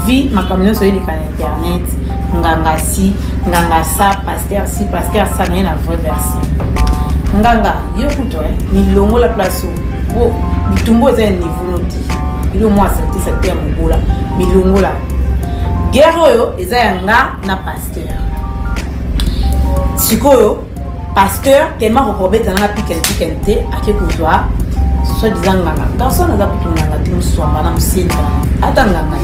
vie ma camion sur internet nganga si nganga ça pasteur si pasteur ça n'a la vraie version nganga yo kuto milongo la place où bitumbo za niveau noti ilo moi c'est terme bola milongo la guerre oyo eza yanga na pasteur sikoyo pasteur tellement recobeta na pikente akekozwa soit disant nganga personne n'a pas nganga tu soit madame Sinta atanganga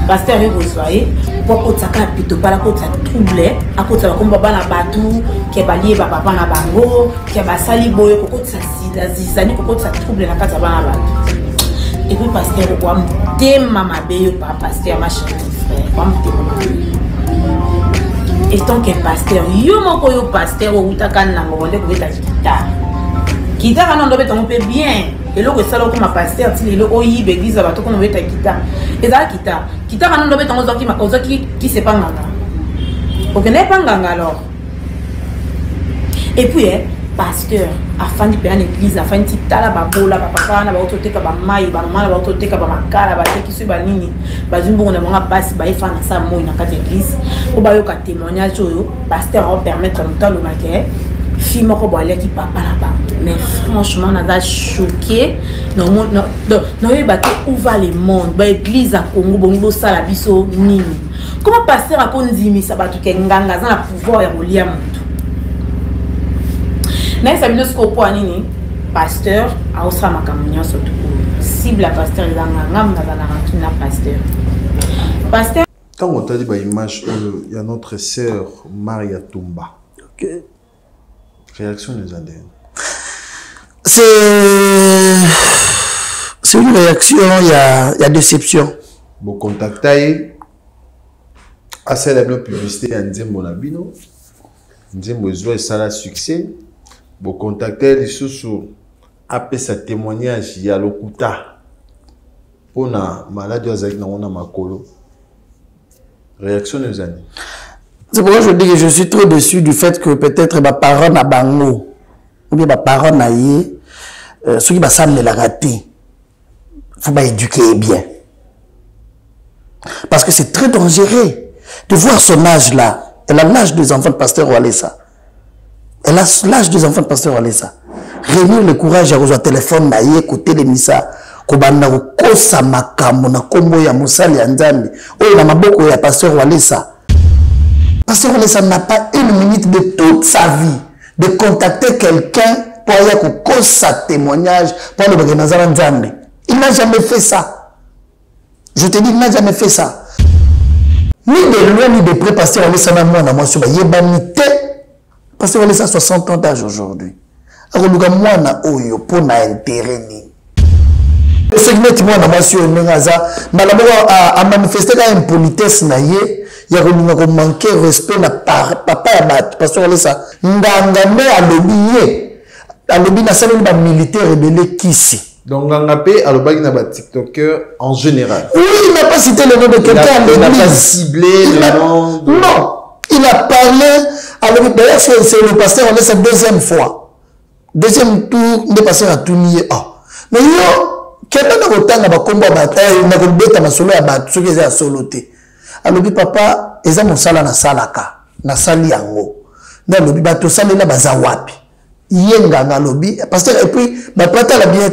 pasteur yo kozwaye pour ko tsaka pito bala ko tsa trouble akotsa ko bana batu ke balie ba papa na bango ke basali boyo ko tsa sida zizani ko tsa trouble na kata bana batu et puis pasteur ko amtema mabeyo pa pasteur machin frère ko amtema et tant que pasteur yo moko yo pasteur o utaka na ngolé ko beta kita kana ndo beta mpe bien eloko esala ko ma pasteur ti lelo oyi l'église bato ko beta kita eza kita kana ndo beta ozaki qui c'est pas nganga ok n'est pas nganga alors et puis pasteur afandi pe en église afandi tala babola papa na ba ototeka ba mai ba mama ba ototeka ba makala ba tekisi ba nini ba zumbu na monga basi ba ifana sa moi na kati église ko ba yo ka témoignage oyo pasteur va permettre longtemps le maquet fille moko bo aller qui papa là bas mais franchement on a choqué non où va le monde ba église à Congo bongo sala biso nini comment pasteur a konzimi ça ba to ke nganga za na pouvoir ya kolia mutu na ça bino scopo nini pasteur a osa makamnya surtout cible la pasteur il ngam na pasteur quand on t'a dit ba image il y a notre sœur Maria Tumba. OK. Réaction des Andins. C'est une réaction, il y a déception. Vous contactez à celle de la publicité en Nzembo Nabino, Nzembo Zoé Sala succès. Vous contactez les sous après sa témoignage il y a l'okuta pour la maladie de la makolo. Réaction des Andins. C'est pourquoi je dis que je suis trop déçu du fait que peut-être ma parole n'a bango ou bien ma parole n'a yé ceux qui me la raté. Faut pas éduquer bien. Parce que c'est très dangereux de voir son âge là. Elle a l'âge des enfants de pasteur Walesa. Elle a l'âge des enfants de pasteur Walesa. Réunir le courage à rejoindre téléphone na yé côté de misa kobanda ko sa makambo na kombo ya musali ya nzambe. O na maboko ya pasteur Walesa. Pasteur Walesa n'a pas une minute de toute sa vie de contacter quelqu'un pour aller cause sa témoignage pour le Baganazara Nzambe. Il n'a jamais fait ça. Je te dis, il n'a jamais fait ça. Ni de loin ni de près, Pasteur Walesa n'a moi sur la yébanité. Pasteur Walesa a 60 ans d'âge aujourd'hui. Alors, nous avons oyo pour na intérêt ni. Le segment moi na monsieur Nengaza, malabo a manifesté la impolitesse na yé. Il y a manqué respect na papa ya bat parce que ça nganga me alobi na salle ba militaire rebelle kisi donc nganga pe alobaki na ba tiktoker en général. Oui, il n'a pas cité le nom de quelqu'un à l'église. Il n'a pas ciblé le nom de... Non, il a parlé d'ailleurs c'est le pasteur on est sa deuxième fois. Deuxième tour de pasteur a tout nié. Mais yo quelqu'un na kotanga ba komba ba na ko beta masolo ya ba soki za soloté. Alobi papa eza mosala na salaka na sali yango na lobi bato salela baza wapi yenga na lobi pasteur et puis ba plata la bien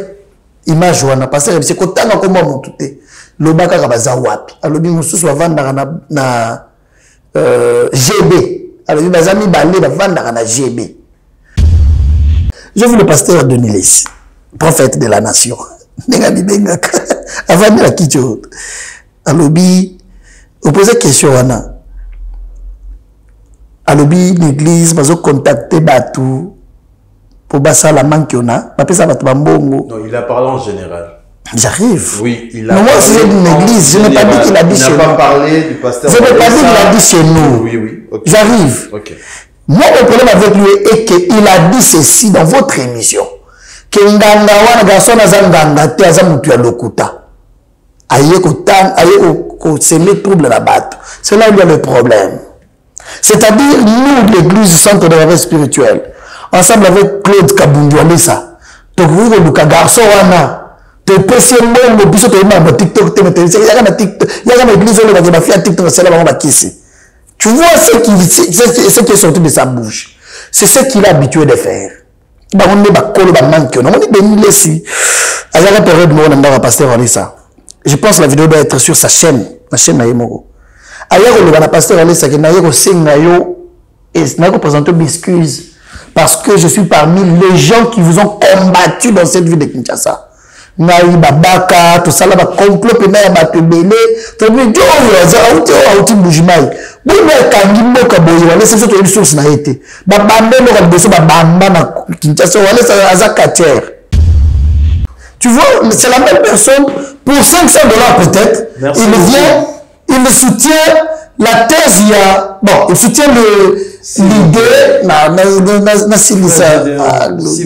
image wana pasteur c'est kotanga ko mo tuté lobaka ka baza wapi alobi mususu bavanda na GB alobi bazami balé bavanda na GB. Je veux le pasteur de Nilis prophète de la nation nenga bibenga avant la kicho alobi vous posez question wana alobi l'église bazo contacter batu pour basa la mankiona ba pesa batu bambongo. Non, il a parlé en général. J'arrive. Oui, il a parlé. Moi c'est une église, je n'ai pas dit qu'il a dit chez nous. Il n'a pas parlé du pasteur. Je n'ai pas dit qu'il a dit chez nous. Oui, oui. Okay. J'arrive. OK. Moi mon problème avec lui est qu'il a dit ceci dans votre émission que nganga wana garçon azanganga te azamutu ya lokuta. Aye ko semer trouble la batte. C'est là où il y a le problème. C'est-à-dire, nous, l'église centre de la vie spirituelle, ensemble avec Claude Kabundu Alessa, donc vous, le garçon, te pesi mbongo biso to ma TikTok te mettre il y a na TikTok il y a na église on va faire TikTok c'est là on va kisser. Tu vois ce qui est sorti de sa bouche. C'est ce qu'il est habitué de faire. Bah on est ba kolo ba manque non on est béni laissi. À la période où on a pasteur Alessa. Je pense que la vidéo doit être sur sa chaîne, la chaîne Naïmoro. Ailleurs on a pasteur Alessa qui naïro singnayo et naïro présenter m'excuse parce que je suis parmi les gens qui vous ont combattu dans cette ville de Kinshasa. Naï babaka tout ça là ba complot pe na ba tebele to bi jo yo auti bujimai bo na kangi mboka boye wala c'est une source na été ba bande no ka boso ba bamba na Kinshasa wala ça azakater. Tu vois, c'est la même personne pour $500 peut-être. Il vient, il soutient la thèse, il soutient l'idée. S'il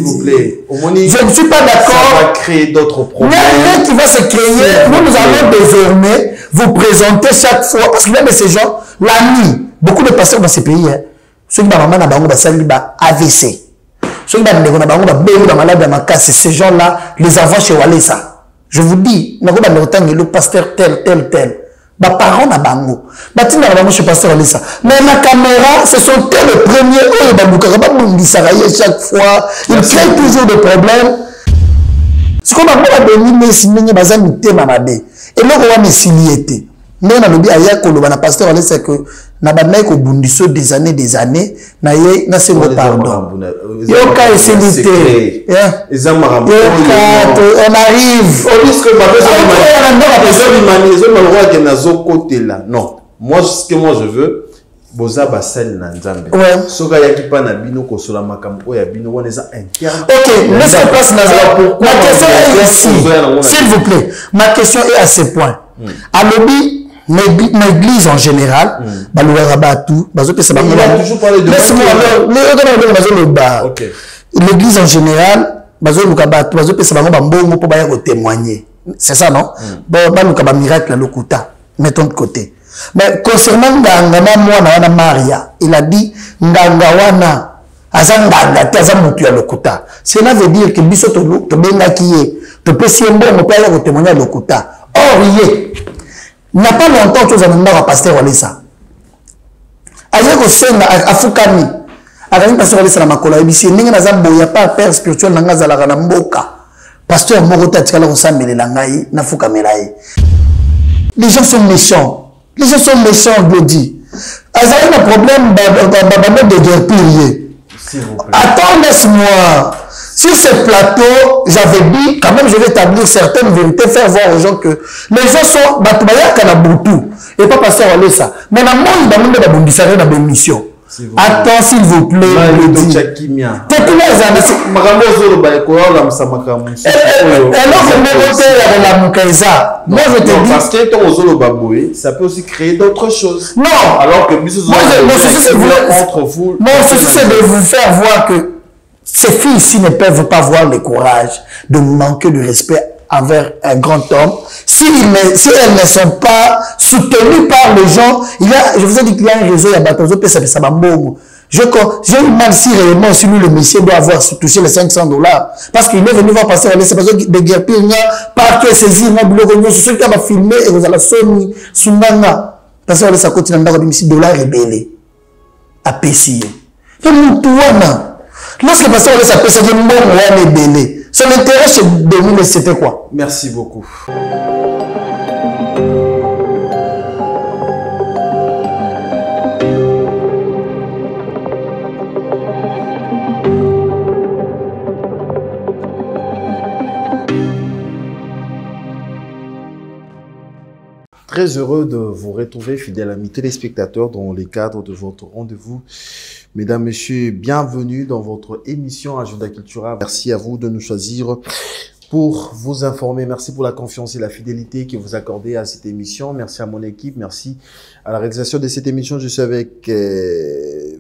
vous plaît, je ne suis pas d'accord. Ça va créer d'autres problèmes. Rien qui va se créer. Nous allons désormais vous présenter chaque fois, parce qu'il y a de ces gens, l'ami, beaucoup de pasteurs dans ces pays, ceux qui ont AVC. Ceux qui ont malade c'est ces gens-là, les avons chez Walesa. Je vous dis, le pasteur tel. Les parents na bango. Chez pasteur Walesa. Mais ma caméra, ce sont les premiers. Chaque fois, ils créent toujours des problèmes. Ce qu'on a donné, c'est et là, on va me signer. Mais on a dit à pasteur Walesa que na bandai ko bundiso des années na ye na se pardon yoka esilité on arrive au risque non moi ce que moi je veux boza basali na nzambe soka yaki pa na bino ko sola makambo ya bino wana za interne. OK, laissez place na ma question est ici s'il vous plaît, ma question est à ce point. À lobby l'église en général, l'église en général, témoigner. C'est ça, non? Miracle mettons de côté. Mais concernant Nganga Maria, il a dit Nganga Azanganga, Lokuta. Cela veut dire que Bisoto to benga qui est, to pesi mbongo pa ya témoigner Lokuta. Or, il n'y a pas longtemps que vous avez un pasteur Walesa. Avec au sein à Fukami, avec un pasteur Walesa na makola ebisi ninga na zambo ya pas père spirituel na ngazala na mboka. Pasteur Morota tikala osambele la ngai na Fukamela. Les gens sont méchants. Les gens sont méchants, Glody. Azali un problème de guerre pilier. Attends, laisse-moi. Sur ce plateau, j'avais dit, quand même, je vais établir certaines vérités, faire voir aux gens que les gens sont Batubaya Kanabutu et pas passer à ça. Mais dans le monde, il y a des mission. Attends, s'il vous plaît. Moi, je te dis. Parce que ça peut aussi créer d'autres choses. Non. Alors que mon souci, c'est de vous faire voir que ces filles-ci ne peuvent pas avoir le courage de manquer de respect envers un grand homme. Si elles ne sont pas soutenues par les gens, je vous ai dit qu'il y a un réseau, il y a Batozo, j'ai eu mal si réellement si lui, le monsieur doit avoir touché les $500. Parce qu'il est venu voir passer c'est parce que des guerres pires, parce que ces îles, c'est ceux qui ont filmé et vous allez sonner, Sundanga. Parce que ça continue à $1 rébellé. À Pessier. Lorsque le pasteur Walesa peut se dire son intérêt chez Denis, c'était quoi? Merci beaucoup. Très heureux de vous retrouver, fidèles amis téléspectateurs, dans les cadres de votre rendez-vous. Mesdames, Messieurs, bienvenue dans votre émission Agenda Cultura. Merci à vous de nous choisir pour vous informer. Merci pour la confiance et la fidélité que vous accordez à cette émission. Merci à mon équipe. Merci à la réalisation de cette émission. Je suis avec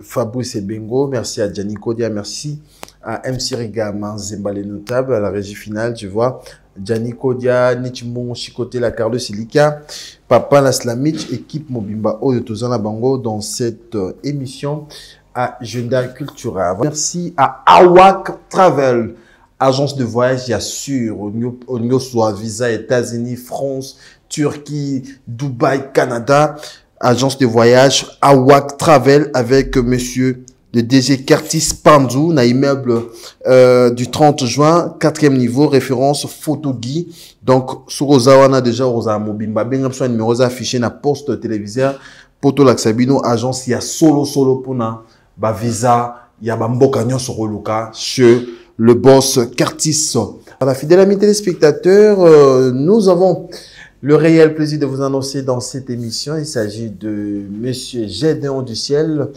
Fabrice et Bengo. Merci à Gianni Kodia. Merci à MC Riga Manzemba, les notables. À la régie finale, tu vois, Gianni Kodia, Nichimon, Chikote, la Carlo Silika, Papa Laslamich, équipe Mobimba Oyotozana Bango dans cette émission Agenda Cultura. Merci à Awak Travel. Agence de voyage, il y a sûr, au niveau soit visa États-Unis, France, Turquie, Dubaï, Canada. Agence de voyage, Awak Travel avec monsieur le DG Curtis Pandou, na immeuble du 30 juin, 4e niveau, référence photo Guy. Donc, sur Ozawana déjà, Oza Mobimba, bien sûr, numéro affiché na poste téléviseur, Poto Laxabino, agence, il y a solo pour na, ba visa, il y a Bamboka Nyon sur Luka, chez le boss Curtis. Voilà, fidèles amis téléspectateurs, nous avons le réel plaisir de vous annoncer dans cette émission. Il s'agit de monsieur Gédéon du Ciel,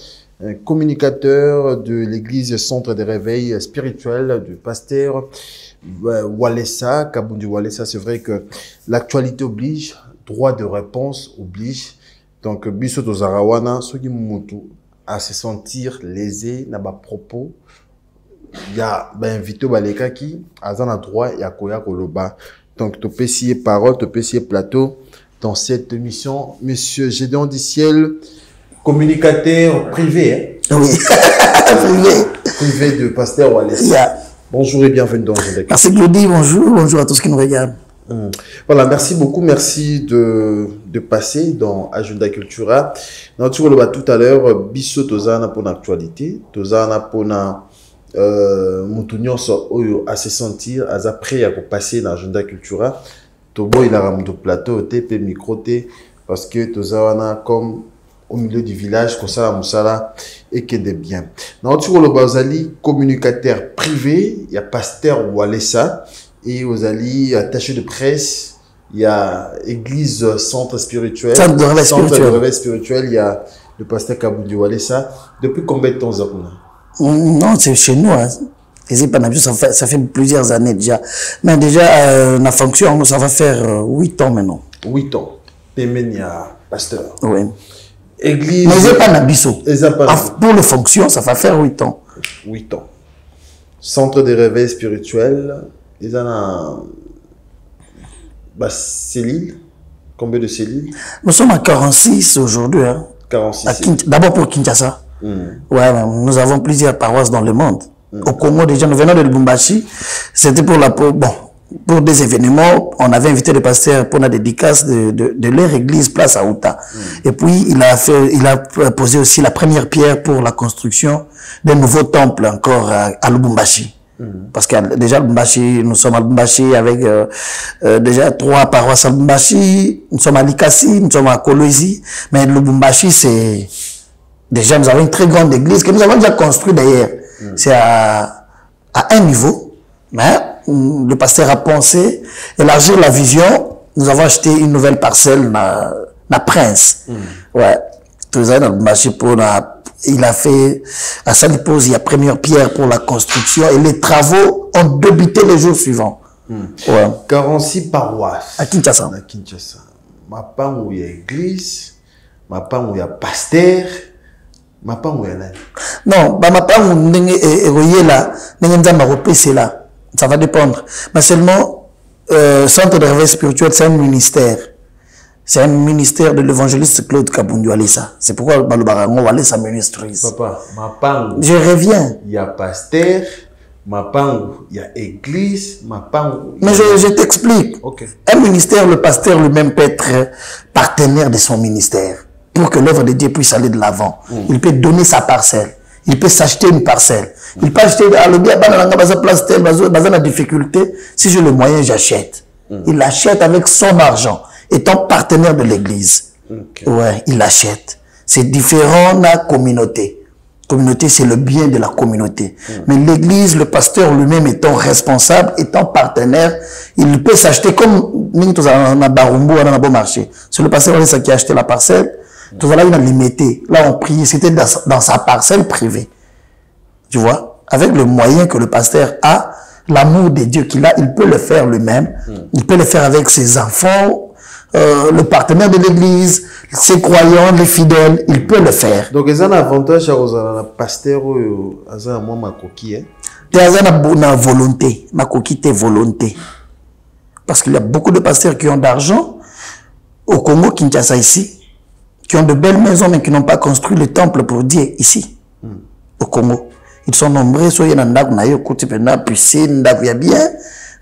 communicateur de l'église Centre de Réveil Spirituel du pasteur Walesa, Kabundi Walesa. C'est vrai que l'actualité oblige, droit de réponse oblige. Donc, biso to zarawana, ceux qui m'ont à se sentir lésé, n'a pas propos. Il y a, invité Baleka qui, à un droit, il y a Koya Koloba. Donc, tu peux essayer parole, tu peux essayer plateau dans cette émission. Monsieur Gédéon du Ciel, communicateur privé. Hein? Oui, privé de pasteur Walesa. Yeah. Bonjour et bienvenue dans le Merci Claudie, bonjour à tous qui nous regardent. Voilà, merci beaucoup, merci de passer dans Agenda Cultura. Dans tout à l'heure, biso tozana pour l'actualité, tozana pour na Moutounion oyo à se sentir après à passer dans Agenda Cultura. Tobo il a ramené au plateau, TP micro T parce que tozana comme au milieu du village comme ça la musala et que des biens. Dans le bazali communicateur privé, il y a pasteur Walesa et aux alliés attachés de presse, il y a église centre spirituel, centre de réveil spirituel, il y a le pasteur Kabundi Walesa. Depuis combien de temps ça? Non, c'est chez nous. Hein. Ça fait plusieurs années déjà. Mais déjà, la fonction, ça va faire 8 ans maintenant. 8 ans. Il y a pasteur. Oui. Église. Mais c'est pas Nabiso. Pour les fonctions, ça va faire 8 ans. 8 ans. Centre de réveil spirituel. Ils ont cellules. Combien de cellules? Nous sommes à 46 aujourd'hui. Hein. 46. D'abord pour Kinshasa. Ouais, nous avons plusieurs paroisses dans le monde. Au Congo, déjà, nous venons de Lubumbashi. C'était pour des événements. On avait invité le pasteur pour la dédicace de leur église, place à Outa. Et puis, il a posé aussi la première pierre pour la construction d'un nouveau temple encore à Lubumbashi. Parce que déjà, nous sommes à Lubumbashi avec déjà 3 paroisses à Lubumbashi. Nous sommes à Likasi, nous sommes à Kolwezi. Mais Lubumbashi, c'est... Déjà, nous avons une très grande église que nous avons déjà construite d'ailleurs. C'est à un niveau. Mais le pasteur a pensé élargir la vision. Nous avons acheté une nouvelle parcelle na Prince. Ouais. Il a fait à Salipose, il y a première pierre pour la construction et les travaux ont débuté les jours suivants. Ouais. 46 paroisses. À Kinshasa. À Kinshasa. Ma part où il y a église, ma part où il y a pasteur. Ma part où il y a là. Non, ma part où il y a là, c'est là. Ça va dépendre. Mais seulement, Centre de réveil spirituel, c'est un ministère. C'est un ministère de l'évangéliste Claude Kabundi Walesa. C'est pourquoi Balobarango Walesa ministrise. Papa, ma part où je reviens. Il y a pasteur, ma part où il y a église, ma part où... Mais je t'explique. Okay. Un ministère, le pasteur lui-même peut être partenaire de son ministère. Pour que l'œuvre de Dieu puisse aller de l'avant. Il peut donner sa parcelle. Il peut s'acheter une parcelle. Il peut acheter, la difficulté. Si j'ai le moyen, j'achète. Il achète avec son argent, étant partenaire de l'église. Okay. Ouais, il achète. C'est différent de la communauté. Communauté, c'est le bien de la communauté. Mais l'église, le pasteur lui-même étant responsable, étant partenaire, il peut s'acheter comme nous, on a Barumbu, on a un bon marché. C'est le pasteur qui a acheté la parcelle. Tout ça là, il a limité. Là, on priait, c'était dans sa parcelle privée. Tu vois? Avec le moyen que le pasteur a, l'amour de Dieu qu'il a, il peut le faire lui-même. Il peut le faire avec ses enfants, le partenaire de l'église, ses croyants, les fidèles. Il peut le faire. Donc, il y a un avantage à la pasteur, à moi, ma coquille. Il y a une volonté. Ma coquille, c'est volonté. Parce qu'il y a beaucoup de pasteurs qui ont d'argent au Congo, Kinshasa ici, qui ont de belles maisons, mais qui n'ont pas construit le temple pour Dieu ici, au Congo. Ils sont nombreux, soit il y a un côté piscine, il y a bien,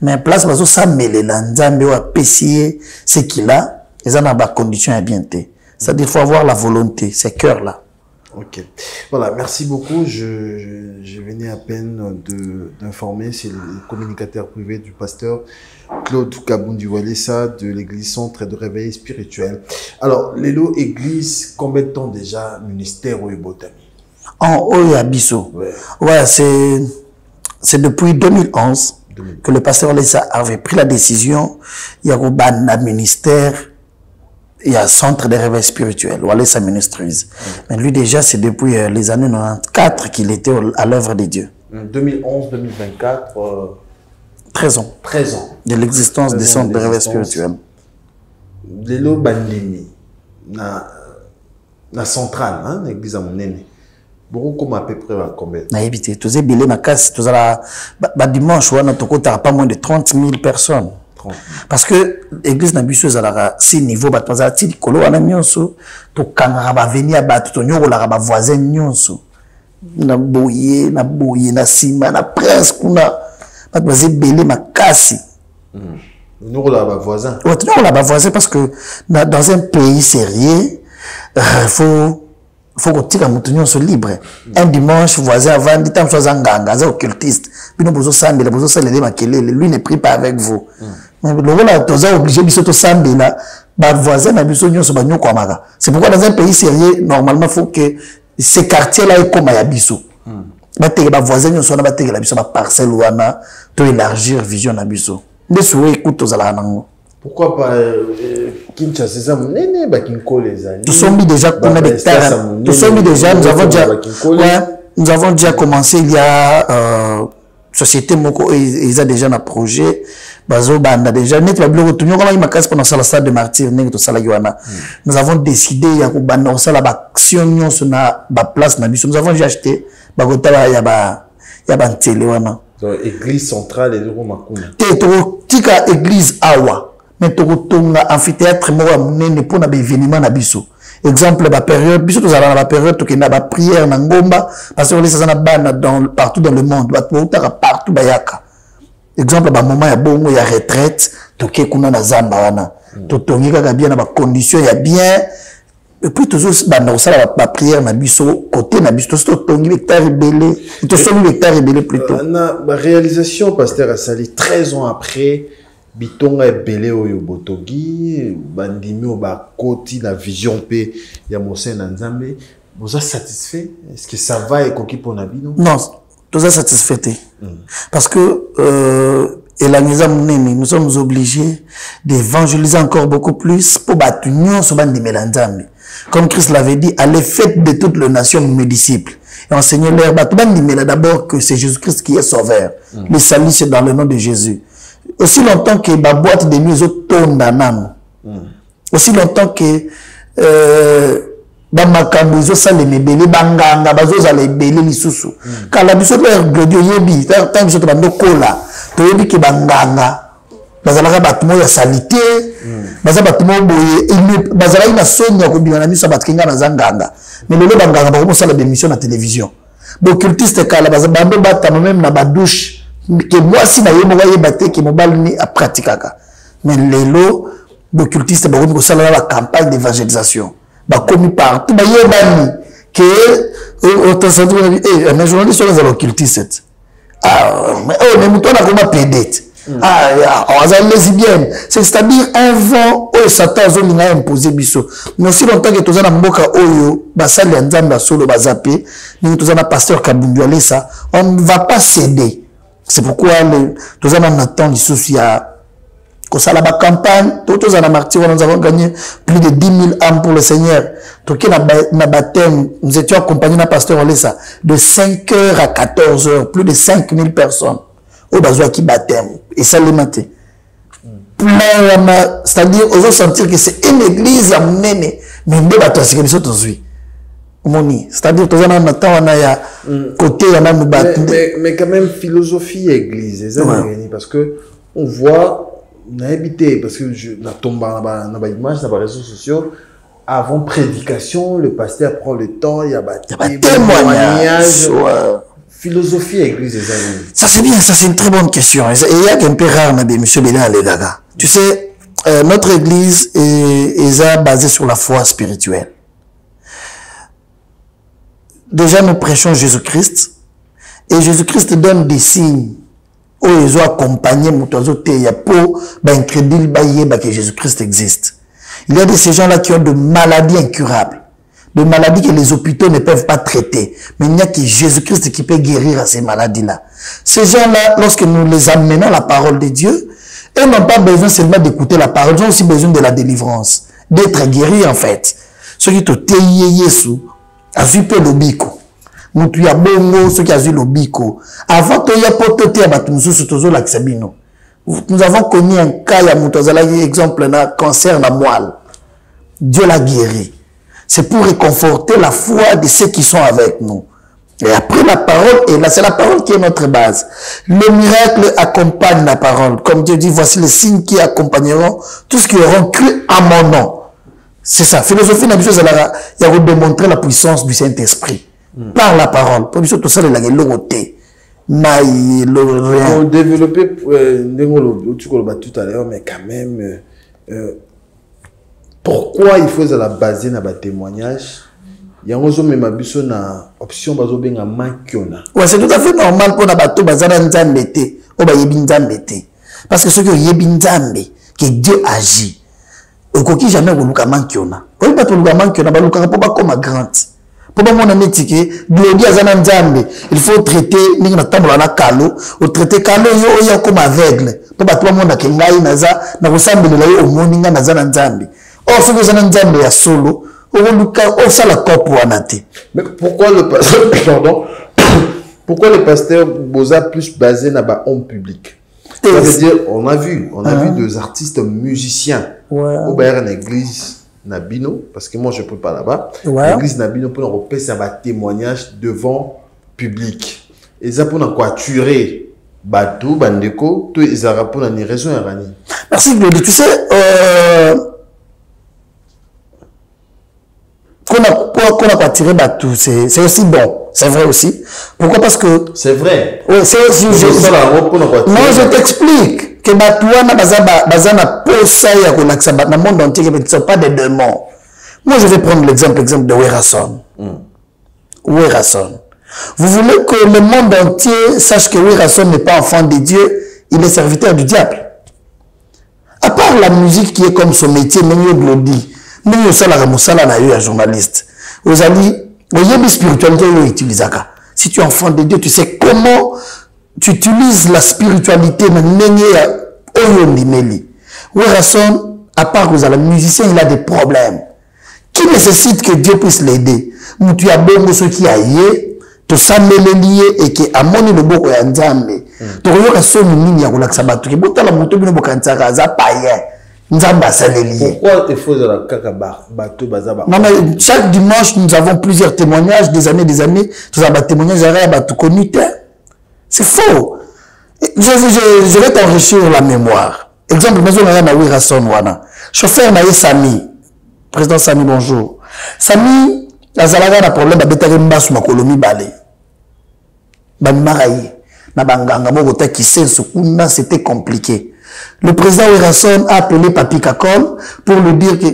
mais place, ça mêle l'anzambe ou à PCA, ce qu'il a, ils ont des conditions à bien. C'est-à-dire qu'il faut avoir la volonté, ce cœur-là. Ok. Voilà, merci beaucoup. Je venais à peine d'informer, c'est le communicateur privé du pasteur Claude Kabundi Walesa de l'église Centre de Réveil Spirituel. Alors, l'élo église, combien de temps déjà ministère au Botami? En Oyabiso. Ouais, c'est depuis 2011 que le pasteur Walesa avait pris la décision. Il y a un ministère. Il y a un centre de réveil spirituel, Walesa Ministries. Mais lui déjà, c'est depuis les années 94 qu'il était à l'œuvre de Dieu. 2011-2024. 13 ans. 13 ans. De l'existence des centres de réveil spirituel. Lelo bandimi na centrale, hein, l'église à mon aîné. Beaucoup comme à peu près à combien? Na évité. Tous les billets, ma casse, tous la dimanche, on a pas moins de 30 000 personnes. Parce que l'église n'a pas à si niveau batazati kolo ana nyonso to kangara ba venir ba to nyoko la ba voisin nyonso na boye na sima na prince kuna batbaze belé makasi nyoko la ba voisin nyoko la ba voisin parce que dans un pays sérieux faut que tu aies nyonso libre. Un dimanche voisin avant dit tant soit nganga za occultiste bino bozo sambela bozo salele makelele lui ne prie pas avec vous. Mais le rôle est obligé de se samedi là, voisin n'a besoin de se bagner comme ça. C'est pourquoi dans un pays sérieux, normalement, il faut que ces quartiers-là aient comme Yabiso. Les voisins ne sont pas la biso, parcelle ou ana, to élargir vision Yabiso. Les souhaits écoutent aux alangs. Pourquoi pas Kinshasa, c'est ça, néné, Bakinko les amis. Nous sommes déjà qu'on a des terres. Nous sommes déjà, nous avons déjà commencé il y a société moko ils ont déjà un projet bazo banda déjà net ba bloko tunyo kama imakasi pendant ça la salle de martyr ngi to sala yoana nous avons décidé ya ko banda ça la action nyonso na ba place na biso nous avons déjà acheté ba kota ya ba ntele wana donc église centrale et le makuna te to tika église awa mais to tonga amphithéâtre mo munene pour na ba événement na biso. Exemple, la période, biso tous la période to kena ba prière na ngomba parce que les ça na bana dans partout dans le monde, partout bayaka. Exemple, ba moment ya bongo ya retraite, to ke kuna na zamba wana. To tongika ka bien na ba conditions ya bien. Et puis toujours bana ça la prière na biso côté na biso to tongi hectare belé, to somi hectare belé plutôt. Na ba réalisation pasteur Asali 13 ans après bitonga ebele oyo botogi bandimi oba koti la vision pe ya Mose na Nzambe vous êtes satisfait est-ce que ça va et koki pour nabino non tout ça satisfait parce que nous sommes obligés d'évangéliser encore beaucoup plus pour battre nyonso bandimi la Nzambe comme Christ l'avait dit allez faites de toutes les nations mes disciples et enseignez leur battre bandimi d'abord que c'est Jésus-Christ qui est sauveur le salut c'est dans le nom de Jésus. Aussi longtemps que la boîte de nuit tourne aussi longtemps que makambo ça les mebele banganga bazoza les belé lisusu kala biso leur glodio yebi tant biso to bando kola to yebi ke banganga bazalaka batmo ya salité bazaba batmo boye bazala ina sonya ko bina miso batkinga na zanganga mais le banganga ba ko sala des émissions na télévision bo cultiste kala bazaba bando batama même na ba douche que moi si na yemo va yebate que mobile ni a pratikaka mais lelo occultiste ba ko sala la campagne d'évangélisation ba commis partout ba yebani que autant un journaliste sur les occultistes mais mais muto na comment pédette on lesbienne c'est-à-dire un vent au Satan zolinga imposer biso mais si longtemps que tozana mboka oyo basali ya Nzambe solo bazapé ni tozana pasteur Kabundi Walesa on ne va pas céder. C'est pourquoi tous en attendant les soucis à la campagne, tous en martyr, nous avons gagné plus de 10 000 âmes pour le Seigneur. Tout na baptême, nous étions accompagnés d'un pasteur Walesa de 5h à 14h, plus de 5 000 personnes. Au besoin qui baptême et ça les matin. C'est-à-dire, on va sentir que c'est une église à mener, mais on va c'est que nous sommes tous. C'est-à-dire que on a côté mais quand même philosophie église parce que on voit on a habité parce que je na tomba na image na réseaux sociaux avant prédication le pasteur prend le temps il y a témoignage philosophie église des amis. Ça c'est bien, ça c'est une très bonne question. Et il y a un peu rare, mais M. Bénin Legaga. Tu sais, notre église est basée sur la foi spirituelle. Déjà, nous prêchons Jésus-Christ. Et Jésus-Christ donne des signes. Où ils ont accompagné pour incrédule que Jésus-Christ existe. Il y a de ces gens-là qui ont de maladies incurables. De maladies que les hôpitaux ne peuvent pas traiter. Mais il n'y a que Jésus-Christ qui peut guérir à ces maladies-là. Ces gens-là, lorsque nous les amenons à la parole de Dieu, ils n'ont pas besoin seulement d'écouter la parole, ils ont aussi besoin de la délivrance, d'être guéris en fait. Ceux qui te teyé Yesu, a vu peu le bico. Moutou ya bongo, ceux qui a vu le bico. Avant que ya potote ya batumsu sutozo l'aksabino. Nous avons connu un cas, il y a Moutazala, exemple, un cancer de la moelle. Dieu l'a guéri. C'est pour réconforter la foi de ceux qui sont avec nous. Et après la parole, et là c'est la parole qui est notre base. Le miracle accompagne la parole. Comme Dieu dit, voici les signes qui accompagneront tous ceux qui auront cru à mon nom. C'est ça. Philosophie, il y a démontrer la puissance du Saint-Esprit. Par la parole. Pour tout ça, il y a l'autorité. Pour développer, tout à l'heure, mais quand même, pourquoi il faut la baser dans le témoignage? Il y a une option de mankiona. Ouais, c'est tout à fait normal pour les bazana nzambete, ou nzambete. Parce que ceux qui ont nzambe, que Dieu agit. Au coquille jamais vous luka mankiona. Vous pas tout luka mankiona, ba luka pour pas comme grande. Pour pas mon ami que Glody azana nzambe, il faut traiter ninga na tambola na kalo, ou traiter kalo yo comme aveugle. Pour pas tout le monde akengai naza na kusambela yo omoninga naza na nzambe. Oh, ceux qui azana nzambe ya solo. Mais pourquoi le pasteur, pardon, pourquoi le pasteur Boza plus basé dans le homme public? Ça veut dire, on a vu des artistes musiciens au Bayern l'église Nabino, parce que moi je ne peux pas là-bas. L'église Nabino pour nous repasser un témoignage devant public. Et ça pour nous quaturer Batou, Bandeko, tout ils ont pour une raison à Rani. Merci Glody. Tu sais, qu'on a pas tiré Batou, c'est aussi bon. C'est vrai aussi. Pourquoi? Parce que... C'est vrai. Oui, c'est aussi... Non, je t'explique que Batou, bazana posa ya konaksa dans le monde entier, ne sont pas des démons. Moi, je vais prendre l'exemple de Werason. Werason. Vous voulez que le monde entier sache que Werason n'est pas enfant de Dieu, il est serviteur du diable. À part la musique qui est comme son métier, même Glody. Mais il y a un journaliste. Vous allez, la spiritualité, si tu es enfant de Dieu, tu sais comment tu utilises la spiritualité. Werason, à part que vous avez le musicien, il a des problèmes qui nécessitent que Dieu puisse l'aider. Tu as bon ceux qui aillent, tu sais lié et qui a moni le beau et nzambe. Tu as son mini à relaxabat. Tu as la moto de Bokanzara, ça païen. Pourquoi il faut la kakabar bateau bazaba? Non mais chaque dimanche nous avons plusieurs témoignages des années tous les témoignages à bateau connu. C'est faux. Je vais t'enrichir la mémoire. Exemple maison na Werason wana. Chauffeur na Sami. Président Sami bonjour. Sami azalaga na problème ba betare mbasu makolomi balé. Ba marayi na banganga moko ta kisenso kuna c'était compliqué. Le président Werason a appelé Papi Kakol pour lui dire que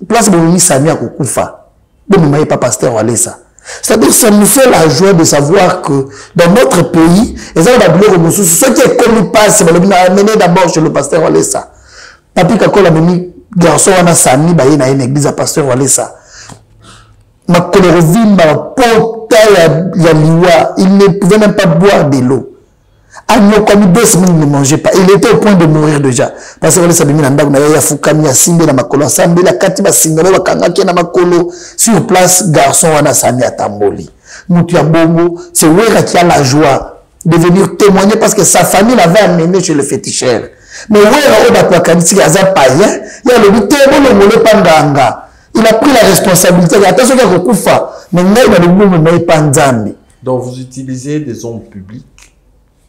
place Boumi Sami à Koukoufa. Boumi n'est pas pasteur Walesa. C'est-à-dire que ça nous fait la joie de savoir que dans notre pays, ceux qui est connu pas, c'est amené d'abord chez le pasteur Walesa. Papi Kakol a mis garçon à Sami, il y a une église à pasteur Walesa. Ma colère il ne pouvait même pas boire de l'eau. Comme 2 semaines, il ne mangeait pas. Il était au point de mourir déjà. Parce que sur place, garçon, c'est Wera qui a la joie de venir témoigner parce que sa famille l'avait amené chez le féticheur. Mais Wera, il a pris la responsabilité. Attention, donc vous utilisez des hommes publics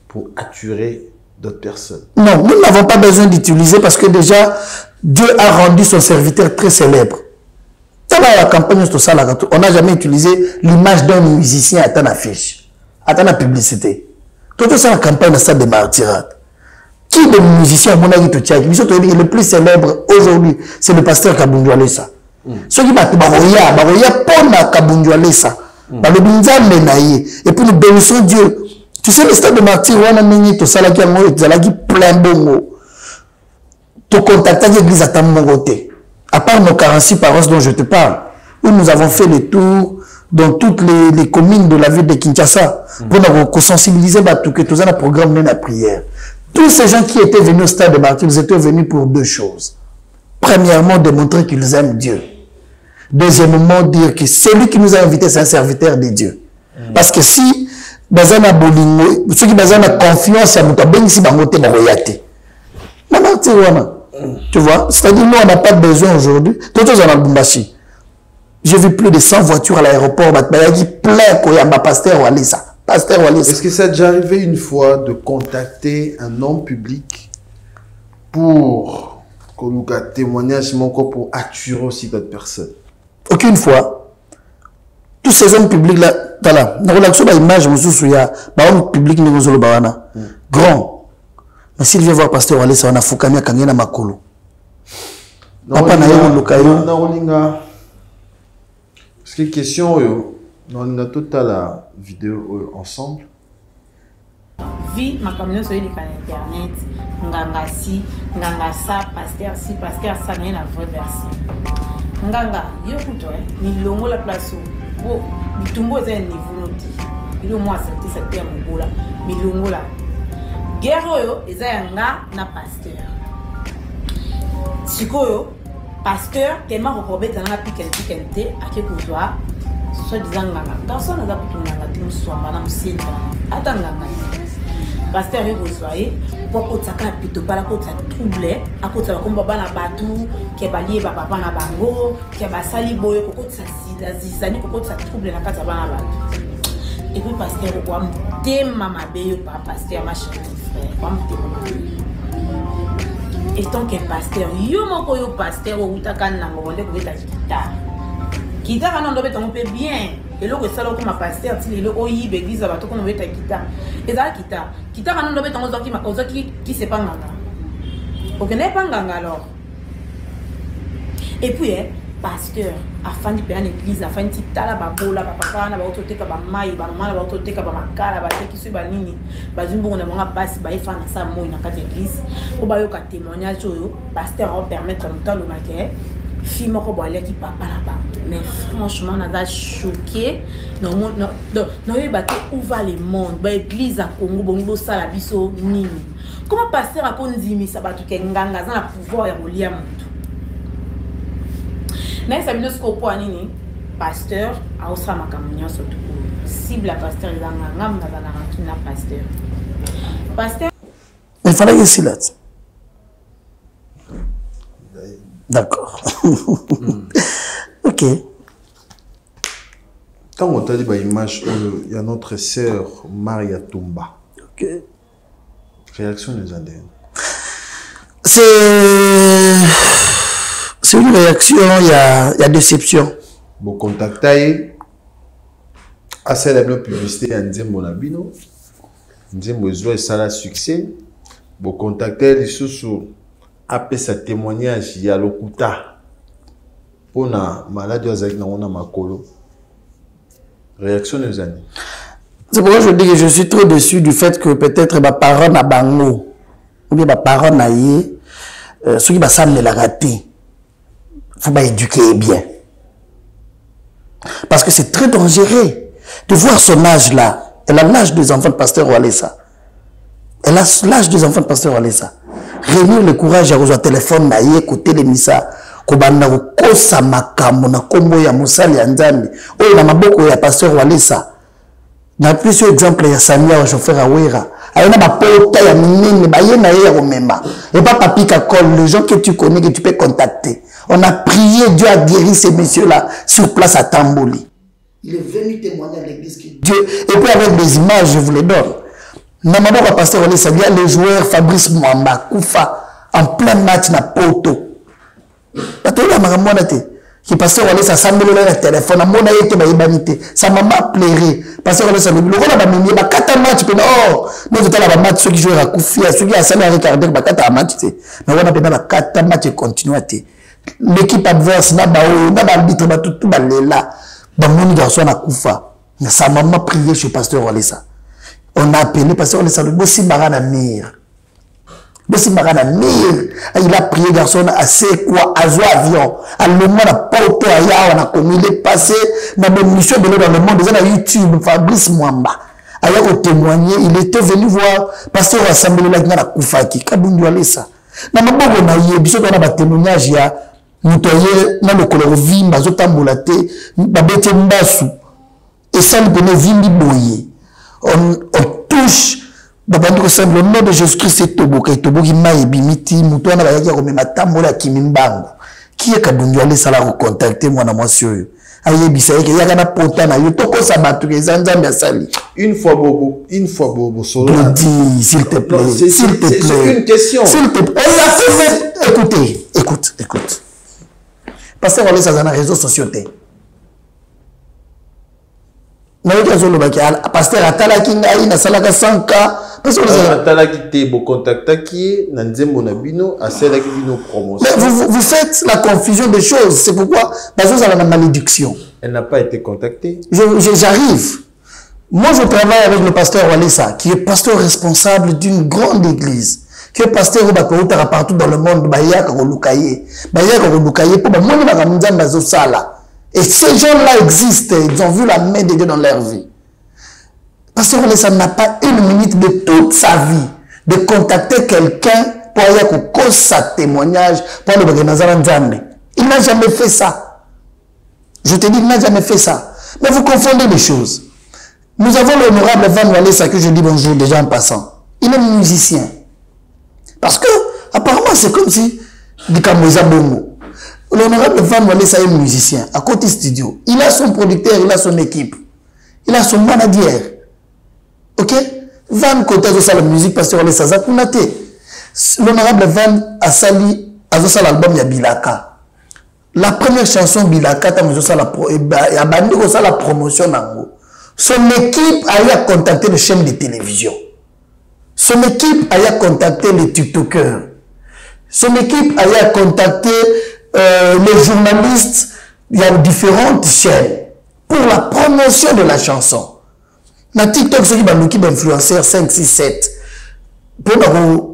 pour attirer d'autres personnes. Non, nous n'avons pas besoin d'utiliser parce que déjà, Dieu a rendu son serviteur très célèbre. Dans la campagne, on n'a jamais utilisé l'image d'un musicien à ton affiche. Attends la publicité. Tout ça la campagne de stade de martyrat. Qui des musiciens mon avis le plus célèbre aujourd'hui, c'est le pasteur Kabundu Alessa. Ceux qui battent Baroya Pona Kabundu Alessa. Le Binzan Menaye. Et puis nous bénissons Dieu. Tu sais, le stade de martyr, on a mis tout ça là qui a plein de mots. Tu contactes l'église à ta côté. À part nos 46 paroisses dont je te parle, où nous avons fait le tour dans toutes les communes de la ville de Kinshasa pour sensibiliser tout que tout ça, le programme de la prière. Tous ces gens qui étaient venus au stade de martyr, ils étaient venus pour deux choses. Premièrement, démontrer qu'ils aiment Dieu. Deuxièmement, dire que celui qui nous a invités, c'est un serviteur de Dieu. Parce que si Bazana Bolingo, ceux qui Bazana confiance à Mouta Ben, si Bangote Baroyate. Tu vois, c'est-à-dire nous, on n'a pas besoin aujourd'hui. Tout chose en Albumbashi. J'ai vu plus de 100 voitures à l'aéroport. Il y a dit plein Koyamba, pasteur Walesa. Est-ce que ça a déjà arrivé une fois de contacter un homme public pour qu'on nous témoignage pour attirer aussi d'autres personnes? Aucune fois. Tous ces hommes publics là, dans la relation d'image, je me souviens, l'homme public n'est pas grand. Mais s'il vient voir pasteur Walesa, on a Fukami à Kangena Makolo. Papa na yo lokayo. Parce que question, on a toute la vidéo ensemble. Vie, ma communauté sur internet, nganga si, nganga ça, pasteur si, pasteur ça, rien à vraie version. Nganga, yo kuto, ni longo la place où, ni tumbo est un niveau noti. Il au moins cette terme bola, ni longo la. Guerre yo, eza yanga na pasteur. Sikoyo, pasteur, tellement recobé dans la piquente, à quelque chose. Soit disant nganga, personne n'a pas pu nganga, tu me sois madame Sinta. Attends nganga. Pasteur est besoin, pour que ça soit plutôt pas la côte ça trouble, à côté ça comme baba na batou, qui est balié papa na bango, qui est basali boy, pour que ça zizani, pour que ça trouble la carte bana batou. Et puis pasteur quoi me mama beyo pas pasteur ma chérie frère, quoi me et tant que pasteur, yo moko yo pasteur ou utakana na ngolé ko beta kita. Kita kana ndo beta on peut bien. Et là, ça comme ma pasteur, il est au yib église, à tout qu'on veut kita. Et ça kita quand on doit mettre qui c'est pas nganga. Ok, n'est pas nganga alors. Et puis pasteur, afin de payer l'église, afin de titala babola, papa na ba ototeka ba mai, ba mama na ba ototeka ba makala, ba teki su ba nini, ba zumbu na monga basi ba ifa na sa moi na kati église. O ba yo ka témoignage yo, pasteur va permettre en temps le maquet. Fille moko boile qui papa là-bas. Mais franchement, on a choqué. Non, où va le monde? L'église à Congo, bongo sala biso nini. Comment pasteur a konzimi sabatu ke nganga za na pouvoir ya kolia mutu. Na ça bino skopo nini? Pasteur a osra makamunya sotu. Cible la pasteur za nganga na na rakina pasteur. Pasteur il fallait que c'est là. D'accord. Ok. Quand on t'a dit l'image, il y a notre sœur Maria Tumba. Ok. Réaction des Indiens. C'est une réaction, il y a déception. Bon, contacter à celle publicité en disant mon abino, disant besoin ça la succès. Bon, contacter les sous après ce témoignage, il y a l'okuta. Pour la maladie, on a makolo. Réaction des années. C'est pourquoi je dis que je suis trop déçu du fait que peut-être ma parole n'a pas mot. Ou bien ma parole n'a yé. Ceux qui va s'amener la rater. Il faut éduquer bien. Parce que c'est très dangereux de voir son âge là. Elle a l'âge des enfants de pasteur Walesa. Elle a l'âge des enfants de pasteur Walesa. Réunir le courage à rejoindre téléphone, à écouter les missa, kobanda kosa makambo na kombo ya musali ya nzambe. Oyo na maboko ya pasteur Walesa. Na plusieurs exemples ya Samia au chauffeur Awera. Ayona ba pota ya minene ba yena ya komema. Et pas papi Kakol, les gens que tu connais que tu peux contacter. On a prié, Dieu a guéri ces messieurs-là sur place à Tamboli. Il est venu témoigner à l'église que Dieu, et puis avec des images, je vous les donne. Normalement, le pasteur Walesa, il y a le joueur Fabrice Mwamba, Koufa, en plein match na Poto. qui pasteur allait s'assembler le téléphone à mon aïe ba ibanité sa maman pleurait pasteur allait s'assembler le rôle ba mini ba kata match pe oh nous tout la match ceux qui jouent à Koufi ceux qui a ça regarder ba kata match mais on a pas ba kata match continue l'équipe adverse na ba arbitre ba tout ba lela ba moni garçon na Koufa sa maman priait chez pasteur allait ça on a appelé pasteur allait ça le bossi barana mir. Il a prié garçon assez quoi à jouer avion à le monde a porté on a commis les passé dans des missions de dans le monde déjà sur YouTube Fabrice Mwamba a témoigner il était venu voir pasteur assemblée là na Koufaki kabundu alesa na maboko na ye biso na ba témoignage ya mutoye na le koloro vimba zotambola te ba bete mbasu et ça le bene vimbi boye on touche le nom de Jésus-Christ est Toboka, Toboki Maïbi, Miti, Moutouana, Matambola, Kimimbango. Qui est Kabundu allé ça la recontacter, moi, dans mon monsieur. Aïe, Bissaï, il y a un potana, il y a tout ça, une fois, Bobo, solo. S'il te plaît, s'il te plaît. C'est une question. S'il te plaît. Écoutez, écoute. Parce qu'on est dans les réseaux sociaux. Pasteur Atalaki na salaka 100 cas parce que Atalaki te bo contacta qui na nzembo na bino aselaki bino promotion. Mais vous faites la confusion des choses, c'est pourquoi parce que ça a la malédiction. Elle n'a pas été contactée. J'arrive. Moi je travaille avec le pasteur Walesa qui est pasteur responsable d'une grande église. Qui est pasteur Obakoutara partout dans le monde Bayaka Olukaye pour moi na nzamba zo sala. Et ces gens-là existent, ils ont vu la main de Dieu dans leur vie. Parce que ça n'a pas une minute de toute sa vie de contacter quelqu'un pour aller cause sa témoignage pour le Nzambe. Il n'a jamais fait ça. Je te dis, il n'a jamais fait ça. Mais vous confondez les choses. Nous avons l'honorable Van Walesa que je dis bonjour déjà en passant. Il est musicien. Parce que, apparemment, c'est comme si Dikamoza Bongo. L'honorable Van Walesa est musicien à côté studio. Il a son producteur, il a son équipe. Il a son manager. Ok? Van côté de ça la musique parce que Walesa Zakunate. L'honorable Van a sali à l'album ya Bilaka. La première chanson Bilaka, t'as la promotion nango. Son équipe a contacté les chaînes de télévision. Son équipe a contacté les TikTokers. Son équipe a contacté les journalistes, il y a différentes chaînes pour la promotion de la chanson. Na TikTok, ceux qui sont influenceurs 5, 6, 7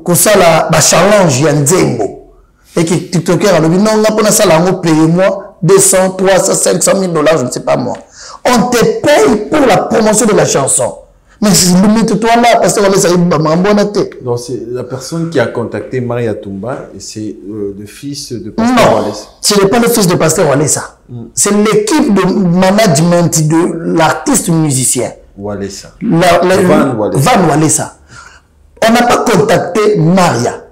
pour ça la challenge Yanzembo et que TikToker a dit non, on a ça là, on paye moi 200, 300, 500 000 $, je ne sais pas moi. On te paye pour la promotion de la chanson. Mais limite-toi là, parce qu'on est donc c'est la personne qui a contacté Maria Tumba et c'est le fils de Pasteur Walesa. Ce n'est pas le fils de Pasteur Walesa. C'est l'équipe de management de l'artiste musicien. Walesa. Van Walesa. On n'a pas contacté Maria.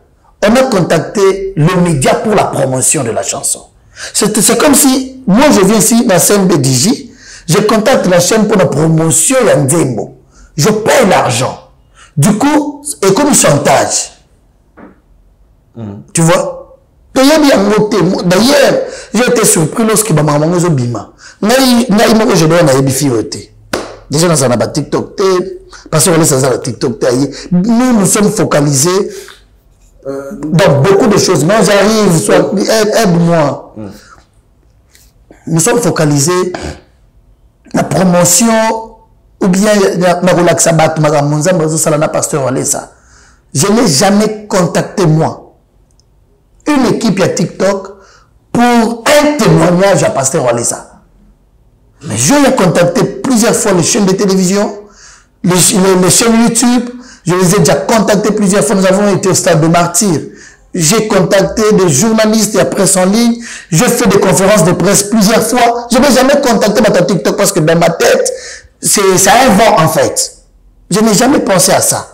On a contacté le média pour la promotion de la chanson. C'est comme si, moi je viens ici dans la scène de DJ, je contacte la chaîne pour la promotion Yanzembo. Je paye l'argent. Du coup, et comme chantage. Tu vois? D'ailleurs, j'ai été surpris lorsque ma maman m'a dit je dois aller déjà dans un TikTok, parce que ça dans TikTok, nous sommes focalisés dans beaucoup de choses. Moi, j'arrive, aide-moi. Nous sommes focalisés la promotion ou bien la relaxabat, pasteur Walesa. Je n'ai jamais contacté moi une équipe à TikTok pour un témoignage à pasteur Walesa. Mais je l'ai contacté plusieurs fois les chaînes de télévision, les chaînes YouTube. Je les ai déjà contactés plusieurs fois. Nous avons été au stade de martyr. J'ai contacté des journalistes et la presse en ligne. Je fais des conférences de presse plusieurs fois. Je n'ai jamais contacté ma TikTok parce que dans ma tête, c'est un vent en fait. Je n'ai jamais pensé à ça.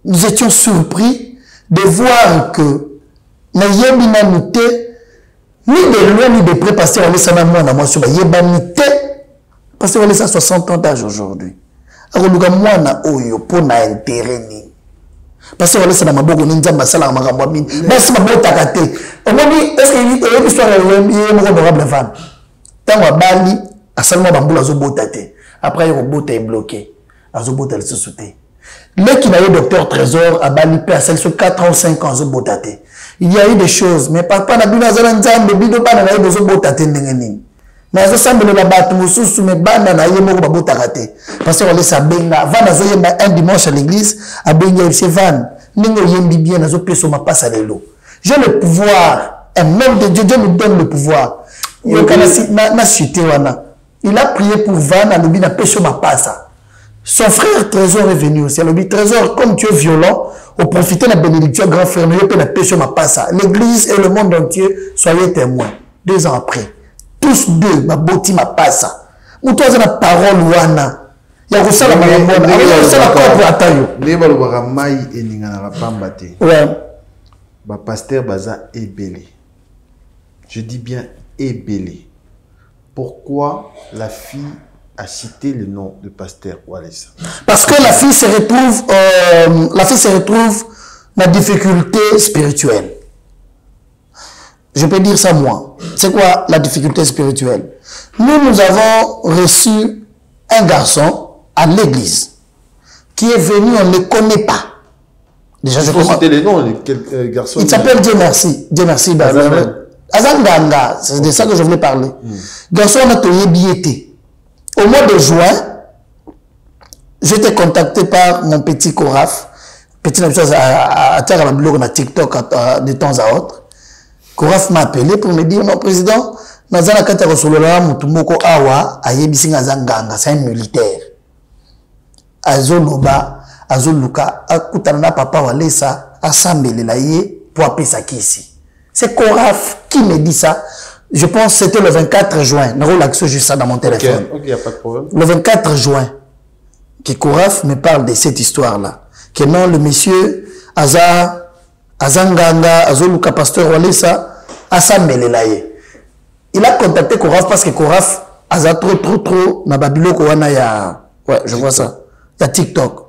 Nous étions surpris de voir que ni de loin ni de près, parce qu'on laisse un amour dans moi sur la yébanité, parce qu'on laisse à 60 ans d'âge aujourd'hui. Alors, moi, na oyo, pour na intérêt ni. Parce que c'est dans ma boue, on est dans ma salle à ma gambamine. Mais c'est ma boue takate. On m'a dit, est-ce qu'il y a une histoire de honorable fan? Tant à Bali, à seulement bambou, à zobotate. Après, le robot est bloqué. À zobotate, se sauter. Le qui n'a eu docteur Trésor à Bali, à celle sur 4 ans, 5 ans, zobotate. Il y a eu des choses, mais papa n'a pas de bido pas n'a eu de zobotate n'engeni. Mais ça semble la batte, sous mes bandes n'a eu mot babo takate. Parce qu'on laisse à benga. Van a un dimanche à l'église, à benga il se van. N'engo yembi bien, n'a pas sur ma passe à l'élo. J'ai le pouvoir. Un homme de Dieu, Dieu nous donne le pouvoir. Il a prié pour Van, à l'objet n'a pas sur ma passe. Son frère Trésor est venu aussi. À l'objet Trésor, comme tu es violent, au profiter de la bénédiction, grand frère, il peut la paix sur ma passe. L'église et le monde entier, soyez témoins. 2 ans après. Tous deux, ma beauté, ma passe. Où toi, c'est la parole, Wana. Il y a aussi la parole, il y a aussi la parole pour Atayo. Neba le baramai et n'ingana pambate. Ouais. Ba pasteur baza ébélé. Je dis bien ébélé. Pourquoi la fille a cité le nom de pasteur Walesa? Parce que la fille se retrouve dans la difficulté spirituelle. Je peux dire ça moi. C'est quoi la difficulté spirituelle? Nous avons reçu un garçon à l'église qui est venu, on ne le connaît pas. Déjà, je peux citer les noms, quel garçon? Il s'appelle Dieu merci. Dieu merci. Azanganga, c'est de ça que je voulais parler. Garçon, on a toyé billetté. Au mois de juin, j'étais contacté par mon petit Koraf, petit chose à terre à blog na TikTok de temps à autre. Koraf m'a appelé pour me dire non président, nazana kata rosolola mutumoko awa ayebisi ngazanganga, c'est un militaire. Azoloba, azoluka akutana papa Walesa asambelela ye pour appeler ça ici. C'est Koraf qui me dit ça. Je pense que c'était le 24 juin. Je relaxe juste ça dans mon téléphone. Ok, il n'y a pas de problème. Le 24 juin, que Koraf me parle de cette histoire-là. Que non, le monsieur Azanganga, Azoluka, pasteur Walesa, Asambelelaye. Il a contacté Koraf parce que Koraf a trop, na Babilo Kowana ya. Ouais, je vois ça. Il y a TikTok.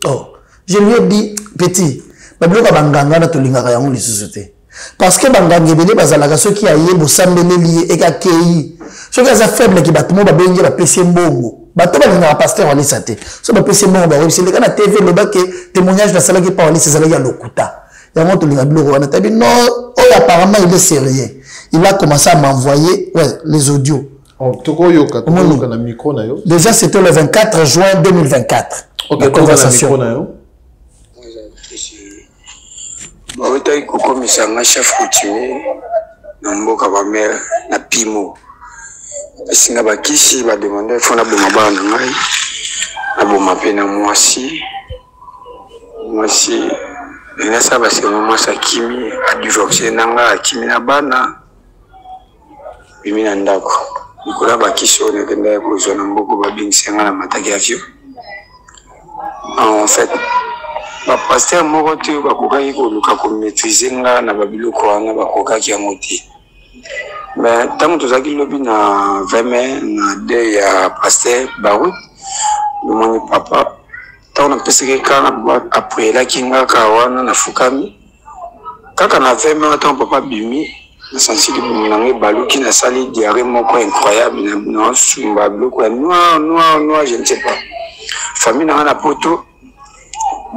Oh. Je lui ai dit, petit, Babilo Kabanganga na Tolingaka yango li société. Parce que Banganga bébé bazalaka ceux qui aillé bosambeleli et kakei. Ceux qui sont faibles qui battement ba bengi ba pesi mbongo. Bato ba linga pasteur Walesa te. So ba pesi mbongo ba réussir le kana TV le baké témoignage na sala qui pa Walesa sala ya lokuta. Ya monto linga biloko wana tabi non, oh apparemment il est sérieux. Il a commencé à m'envoyer les audios. Déjà c'était le 24 juin 2024. OK, la conversation. Bawetaki kokomisanga chef coutumier na mboka ba mère na Pimo. Esinga bakisi ba demander fona boma bana na ngai na boma pe na mwasi ina saba se mwasa kimi a divorcer nanga kimi na bana bimi na ndako nikola bakisi on ekenda ko zona mboko ba bingisenga na mataki avion. En fait ba pasteur moko te bakokaki koluka komaîtriser nga na babiloko wana bakokaki yango te. Mais ntango tozalaki lobi na 20 mai na de ya pasteur Barut lomoni papa ntango napesaki kaka aprelaki ngaka wana nafukami kaka na 20 mai ntango papa bimi nasansili bomi nango ebaluki nasali diarrhée moko incroyable nasumba biloko ya noir je ne sais pas famille nanga na poto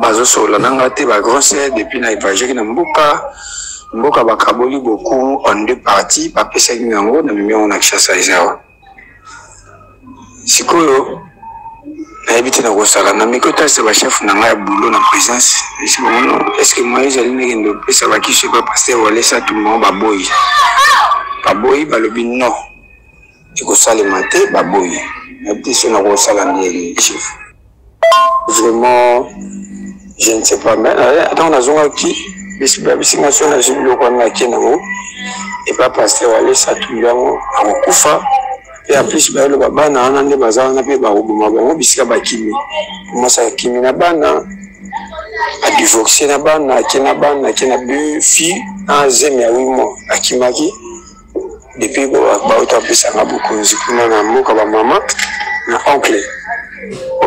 bazo sola nanga te ba grossesse depuis na évangile na mboka bakaboli beaucoup en 2 parties ba pesa ngango na mimi on a chassa isawa sikoyo na ebiti na kosala na mikota se ba chef nanga ya boulot na présence est-ce que moi j'ai liné ndo pesa ba kiche ba passer Walesa tout le monde ba boy ba lobi non ekosala maté ba boy ebiti so na kosala ndeli chef vraiment je ne sais pas mais attends on a zonga qui bisinga so na jibilo kwa na kenango et pas passer Walesa tout yango akufa et en plus ba lo bana na nde bazana na pe ba obuma bango bisika bakimi masa kimi na bana a divorcer na bana kena deux filles en zemi ya 8 mois akimaki depuis ba auto pesa nga beaucoup nzikuna na mboka ba mama na oncle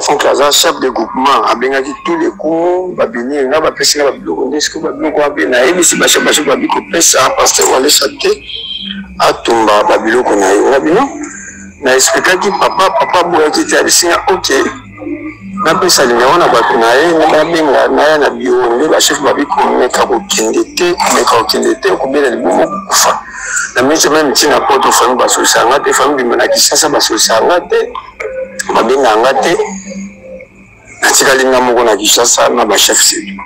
donc aza chef de groupement abengaki tous les coups babini nga bapesi nga babiloko nde sikoyo babiloko abe nayebisi bashe babi kopesa pasteur Walesa te atumba babiloko na ye nga bino na expliquaki papa boyaki te abisi nga ok napesa linyango na bato na ye nabenga na ye na biro nde bachef babi komeka kokende te okobela libomo kokufa na misi meme ntina poto fami basolisa nga te fami bima na Kinshasa basolisa nga te babenga nga te natikali nga moko na Kinshasa na bachef sedu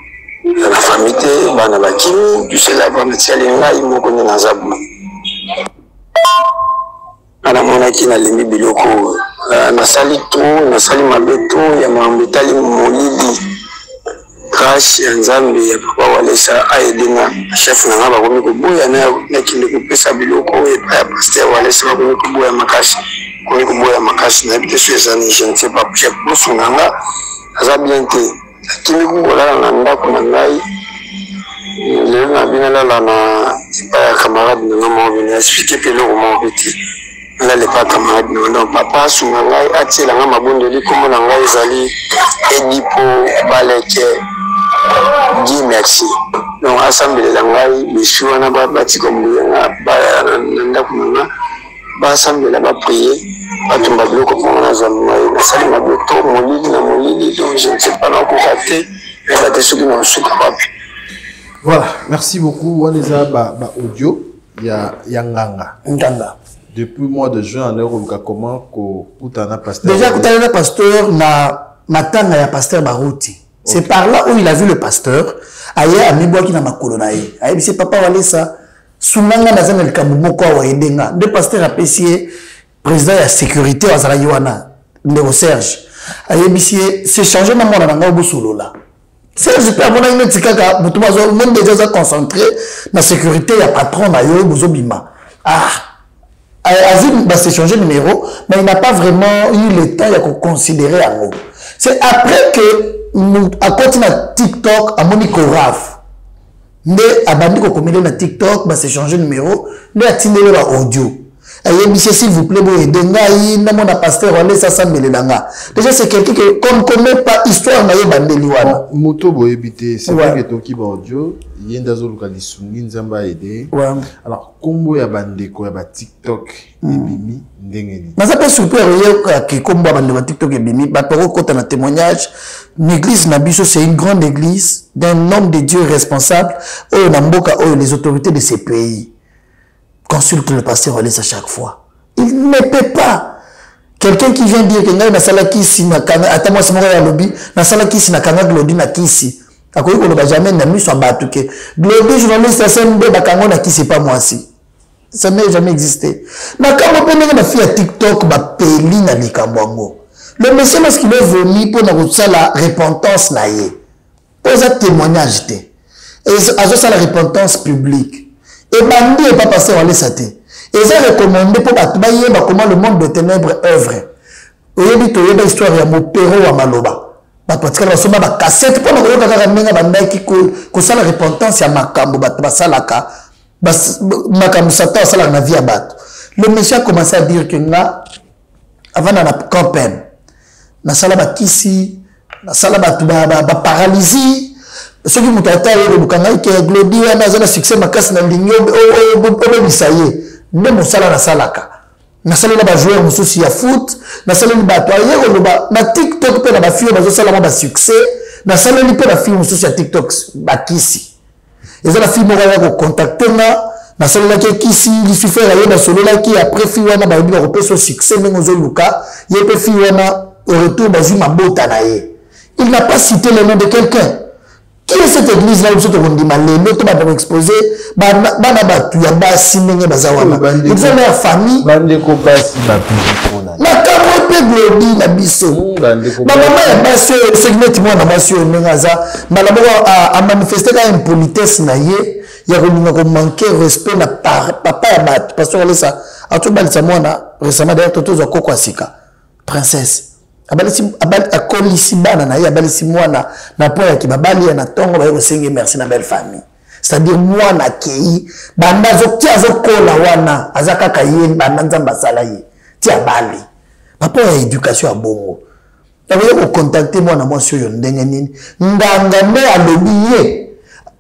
na fami te bana bakimi dusela natikali ngai moko nde naza buna anamonaki nalembi biloko nasali mabe to ya makambo etali molili grâce ya nzambe ya papa Walesa ayedenga chef na nga bakomi koboya nakende kopesa biloko epai ya pasteur Walesa bakomi koboya makasi nayebi te so ezani je ne sais pas poso na nga aza bien te akimi kolala na ndako na ngai lelo na bino alala na epai ya camarade na nga moko bino explike mpe eloko moko te alale pa camarade na nga donc papa asunga ngai atiela nga mabondeli kombo na ngai ezali Edipo Baleke Dieu merci donc assembelela ngai bisu wana batika mbuya nga baya na ndako na nga basambela bapriye batumba biloko mpongo na zambo ngai nasali mabeto molili na molili donc je ne sais pas nakoka te ebate soki na osuka wapi. Voilà, merci beaucoup. Walesa audio ya Nganga. Depuis le mois de juin, on a comment Koutana pasteur. Déjà Koutana pasteur na matanga ya pasteur Barouti. C'est par là où il a vu le pasteur. Aye amibwa ki na makolo na ye. Aye c'est papa Walesa sunganga na zana likambo kwa waedenga. De pasteur apesier président ya sécurité wa zala Yohana Ndeko Serge. Aye bisie c'est changé na mona nga obusolola. Serge pe amona ine tikaka mutu bazo monde déjà concentré na sécurité ya patron na yo bozobima. Azim s'est changé de numéro, mais il n'a pas vraiment eu le temps de considérer à nous. C'est après que nous à côté de TikTok, à Monique Raf, nous abandonné qu'on commet dans TikTok, s'est changé de numéro, nous a tiré le audio. Et s'il vous plaît, vous aidez nous, mon pasteur Walesa Sambelanga. Déjà c'est quelqu'un qui comme connaît pas histoire na bandeliwana. Moto bo ebité, c'est pas que toki ba audio, yenda zo lokalisungi nzamba aider. Alors kombo ya bandeko ya ba TikTok ebimi ndengeni. Na ça peut super que kombo ya bandeko TikTok ebimi, ba poko kota na témoignage, l'église na biso c'est une grande église d'un homme de Dieu responsable, oh na mboka oh les autorités de ces pays. Consulte le pasteur Walesa à chaque fois. Il ne peut pas. Quelqu'un qui vient dire que n'a na sala kisi na kanga atamo sama ya lobby na sala kisi na kanga glodi na kisi. Akoyi ko ba jamais na miso abatu ke glodi journaliste SMB ba kanga na kisi pas moi si. Ça n'a jamais existé. Na kama pene na fille TikTok ba peli na likambo. Le monsieur parce qu'il est venu pour na la repentance na ye. Pose un témoignage te. Et azo ça la repentance publique. Et bandi et pas passer à l'ESAT. Et ça recommandé pour battre comment le monde de ténèbres œuvre. Oyebi to yeba histoire ya mopero wa maloba. Ba patikala basoma ba cassette pour na kaka menga banda ki ko sala repentance ya makambo bat basalaka. Makambo sata sala na vie ya bato. Le monsieur a commencé à dire que nga avant na campagne na sala ba kisi na sala ba paralysie. Ce qui m'a dit que le Glody a un succès makasi na ligne au bisaye même sala na salaka na sala na ba joueur mususi ya foot na sala ni ba toyer na TikTok pe na ba fille bazo sala ba succès na sala ni pe na fille mususi ya TikTok ba kisi eza la fille mo va contacter na sala la kisi li fifa ya ba solo la ki après fille wana ba bi ba repérer succès ngo zo luka ye pe fille wana au retour ba zuma bota na ye. Il n'a pas cité le nom de quelqu'un. Qui est cette église là où vous avez dit malé to ba exposer bana batu ya basi ndenge bazawana ils ont leur famille bande ko basi ba pona na kamo pe glodi na biso mama ya basi segment mwana basi onengaza malabo a manifester ka impolitesse na ye ya ko manquer respect na papa ya bat parce que ça a tout balisa mwana récemment d'ailleurs toto zo kokwa sika princesse akolisi bana na ye abalisi mwana na po ya kibabali na tongo ba yosengi merci na belle famille c'est-à-dire mwana kei banda zokia zokola wana azaka ka ye banda nzamba sala ye ti abali papa ya éducation ya bongo Vous contacter moi, moi, sur yon dengenini. Ngangame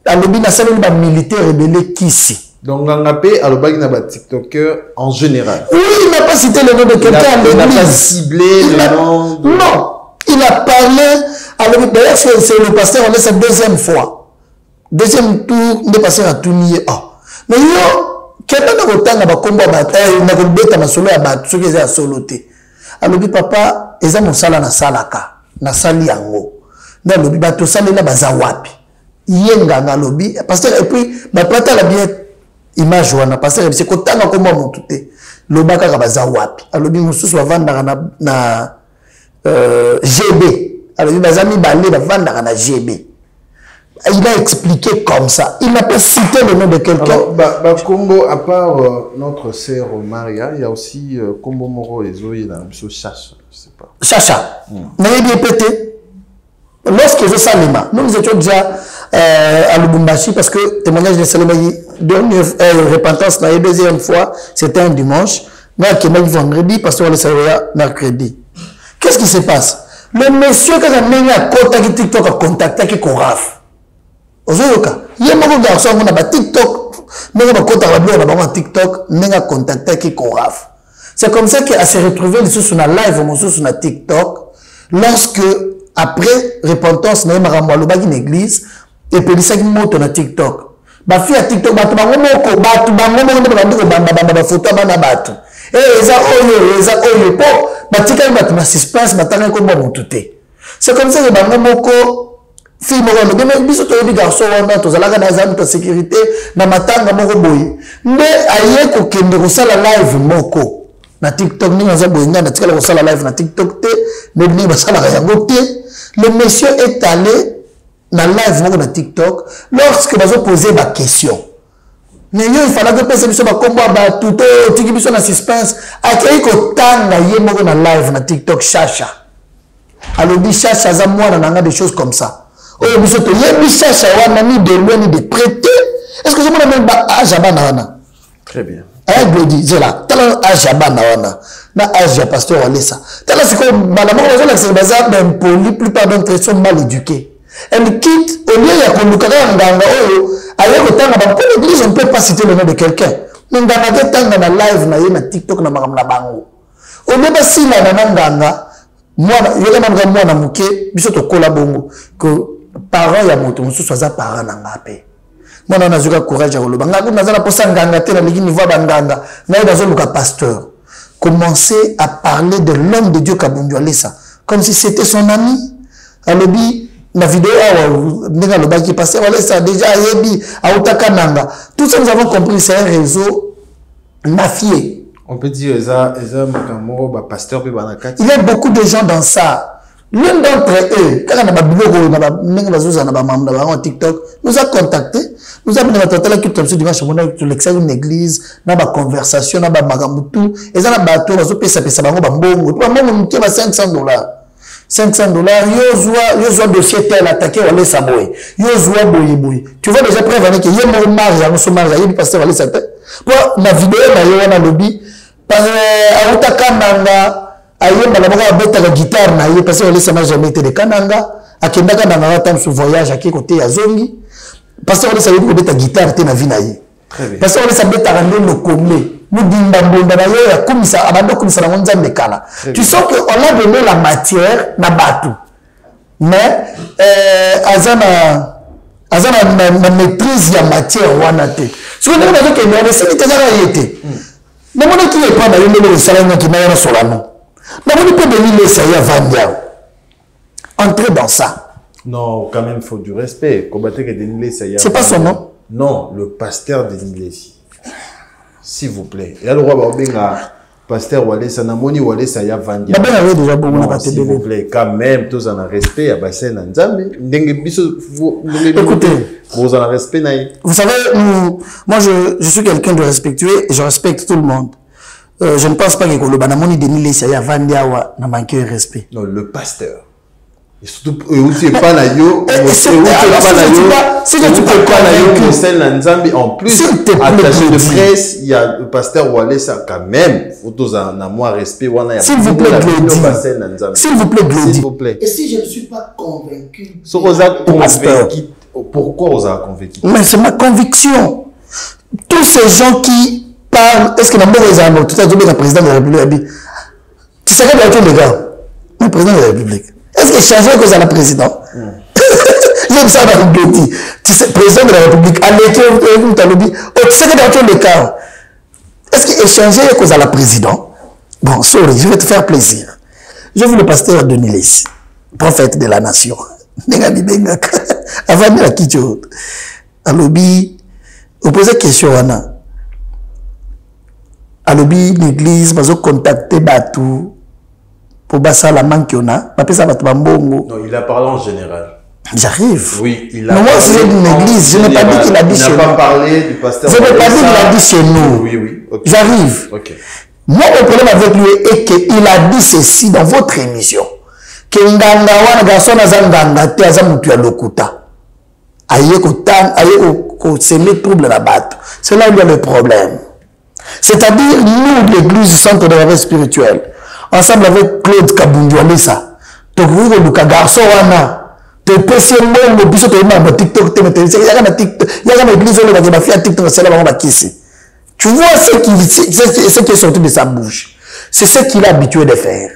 à l'obi na salle ba militaire rebelle Kisi. Donc, Ngangapé, à l'obag n'a pas TikToker en général. Oui, il n'a pas cité le nom de quelqu'un à l'église. Il n'a pas ciblé le nom de... Non, il a parlé à l'obi. D'ailleurs, c'est le pasteur, on est sa deuxième fois. Deuxième tour, il est passé à Tounier. Mais yo, quelqu'un n'a pas de combat à bataille, n'a pas de bête à ma solo à battre, ce qui est à soloté. À l'obi, papa, ils ont mon sala na salaka, na sali yango. Dans l'obi, bato sali na bazawapi. Yenga na lobby pasteur et puis ba plata la bien image wana pasteur c'est kotanga komba mutu te lobaka ka baza wapi alobi mususu bavanda na GB alobi bazami balé bavanda na GB. Il a expliqué comme ça, il n'a pas cité le nom de quelqu'un. Combo à part notre sœur Maria, il y a aussi Combo Moro et Zoé là, monsieur Chacha, je sais pas. Chacha. N'ayez bien pété. Lorsque je Salima, nous étions déjà à Lubumbashi parce que témoignage de Salima, dernière repentance, la deuxième fois, c'était un dimanche. Mais qui est vendredi, parce qu'on le savait mercredi. Qu'est-ce qui se passe? Le monsieur qui a mené à contacter TikTok a contacté qui Koraf. Ozoyoka, il y a beaucoup de garçons qui ont TikTok, mais qui ont contacté TikTok, mais qui ont contacté qui Koraf. C'est comme ça qu'elle s'est retrouvée sur la live, sur la TikTok, lorsque après repentance na makambo alobaki na église et puis ça qui monte na TikTok ba fi à TikTok ba bango moko ba photo bana batu eza oyo po ba tika ba na suspense ba tanga ko bon tout. C'est comme ça que bango moko fi moko no bien biso to bi garçon wana to zalaka na zami to sécurité na matanga moko boyi nde aye ko kende ko sala live moko na TikTok ni ngaza boyi na tika ko sala live na TikTok te mais ni ba sala yango te. Le monsieur est allé dans le live de TikTok lorsque vous avez posé ma question. Mais il fallait que personne ne combat tout le monde suspense. Accueillir que tant dans le live de TikTok Chacha. Alors dit Chacha ça moi dans des choses comme ça. Oh monsieur tu y a Chacha wana ni de loin ni de prêter. Est-ce que je me même ba ajabana wana? Très bien. Glodi zela tala ajabana wana na aja pasteur Walesa tala c'est comme madame on a c'est bazar même pour la plupart d'entre eux sont mal éduqués. Elle quitte au lieu ya koluka nganga oyo ayo kotanga ba pour l'église on peut pas citer le nom de quelqu'un mais nganga ke tanga na live na ye na TikTok na makamna bango au lieu ba sila na nganga mwana yele na mwana muke biso to kola bongo que parents ya moto mususu aza parents na ngape. Moi, on a eu courage à Oloba. On a posé un ganga, on a dit niveau banganga. On a eu pasteur. Commencer à parler de l'homme de Dieu Kabundu Alessa. Comme si c'était son ami. Alors, la vidéo, qui passait, Alessa déjà, Yebi, Aoutakananga. Tout ça, nous avons compris, c'est un réseau mafié. On peut dire, pasteur, il y a beaucoup de gens dans ça. L'un d'entre eux, quand on a TikTok, nous a contacté, nous a mis la culture dimanche, on a une église, on a une conversation, on a une magamutu, et ça, on a bateau, on a payé ça, on a $500. $500, yo dossier tel attaqué, on laisse ça boy. Yo boy. Tu vois déjà prévenir que yo mon mari, on mari, il pasteur, on laisse ça. Pour la vidéo, on a lobby, par Aoutakananga, ayemba na baka beta la guitare na ye parce que laisse n'a jamais été de kananga akendaka na ngata sur voyage aki côté ya zongi parce que laisse ko beta guitare te na vie na ye parce que laisse beta rando le comblé nous dimba bonda na ye ya komisa abando komisa na nzambe kala tu sens que on a donné la matière na batu mais azana maîtrise ya matière wana te ce qu'on a dit que mais c'est que ça yete mais mon qui est pas dans le salon qui m'a solano. Mais vous ne pouvez pas laisser entrer dans ça. Non, quand même, il faut du respect. C'est pas son nom? Non, le pasteur de l'Église. S'il vous plaît. Il y a le roi pasteur Walesa, Namoni Walesa, ya Vandia. S'il vous plaît, quand même, tous en respect, il y a Bassin Nzambe. Écoutez, vous en respect. Vous savez, moi je suis quelqu'un de respectueux et je respecte tout le monde. Je ne pense pas que le Banamoni de Nile Saya Vandiawa n'a manqué de respect. Non, le pasteur. Et surtout, c'est pas la yo, si tu peux pas en plus, attaché de presse, il y a le pasteur Walesa quand même. S'il vous plaît, Et si je ne suis pas convaincu, pourquoi vous avez convaincu? Mais c'est ma conviction. Tous ces gens qui parlent, est-ce que le président de la République, tu sais qu'il y a tous les gars, le président de la République. Est-ce qu'il changeait à cause de la présidente? J'aime ça dans le petit. Tu sais, président de la République, à l'école, tu sais que dans tous les cas, est-ce qu'il échangeait à cause de la présidente? Bon, sorry, je vais te faire plaisir. J'ai vu le pasteur Denis Lessi, prophète de la nation. Avant de la Kitcho, à l'obbi, vous posez question, Anna. À l'obbi, l'église, va contacter Batou. Pour basa la manque qu'on a, non, il a parlé en général. J'arrive. Oui, il a parlé. Moi, c'est une église. Je n'ai pas dit qu'il a dit chez nous. Il n'a pas parlé du pasteur. Je n'ai pas dit qu'il a dit chez nous. Oui. Okay. J'arrive. Okay. Moi, mon problème avec lui est qu'il a dit ceci dans votre émission. Que nganga wana garçon azanganga te azamutu ya lokuta. Aye ko semer trouble la batte. C'est là où il y a le problème. C'est-à-dire, nous, l'église centre de la vie spirituelle, ensemble avec Claude Kabundualesa, tu vois le garçon wana, tu peux se monde le biso tu es TikTok, tu es TikTok, il y a une église où il va faire TikTok, c'est là où on va kisser. Tu vois ce qui est sorti de sa bouche, c'est ce qu'il est habitué de faire.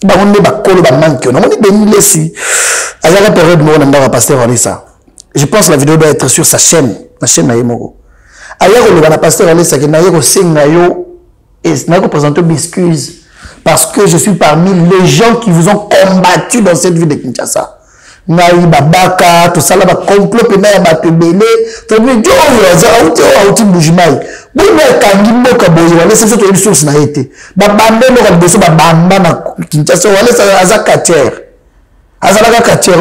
Bah on est bas colo bas manque, on est béni laisser. À la période où on a pasteur Walesa, je pense que la vidéo doit être sur sa chaîne, la chaîne Naïmoro. Ailleurs on a pasteur Walesa qui n'a pas signe nayo et n'a pas présenté m'excuse. Parce que je suis parmi les gens qui vous ont combattu dans cette ville de Kinshasa. Naï Babaka, tout ça là, complot, pénal, batebele, tout le monde, oh, Boujimai. Oui, mais quand il m'a dit, c'est une source n'a été. Babande, Kinshasa, Aza Katier. Azalaka Katier.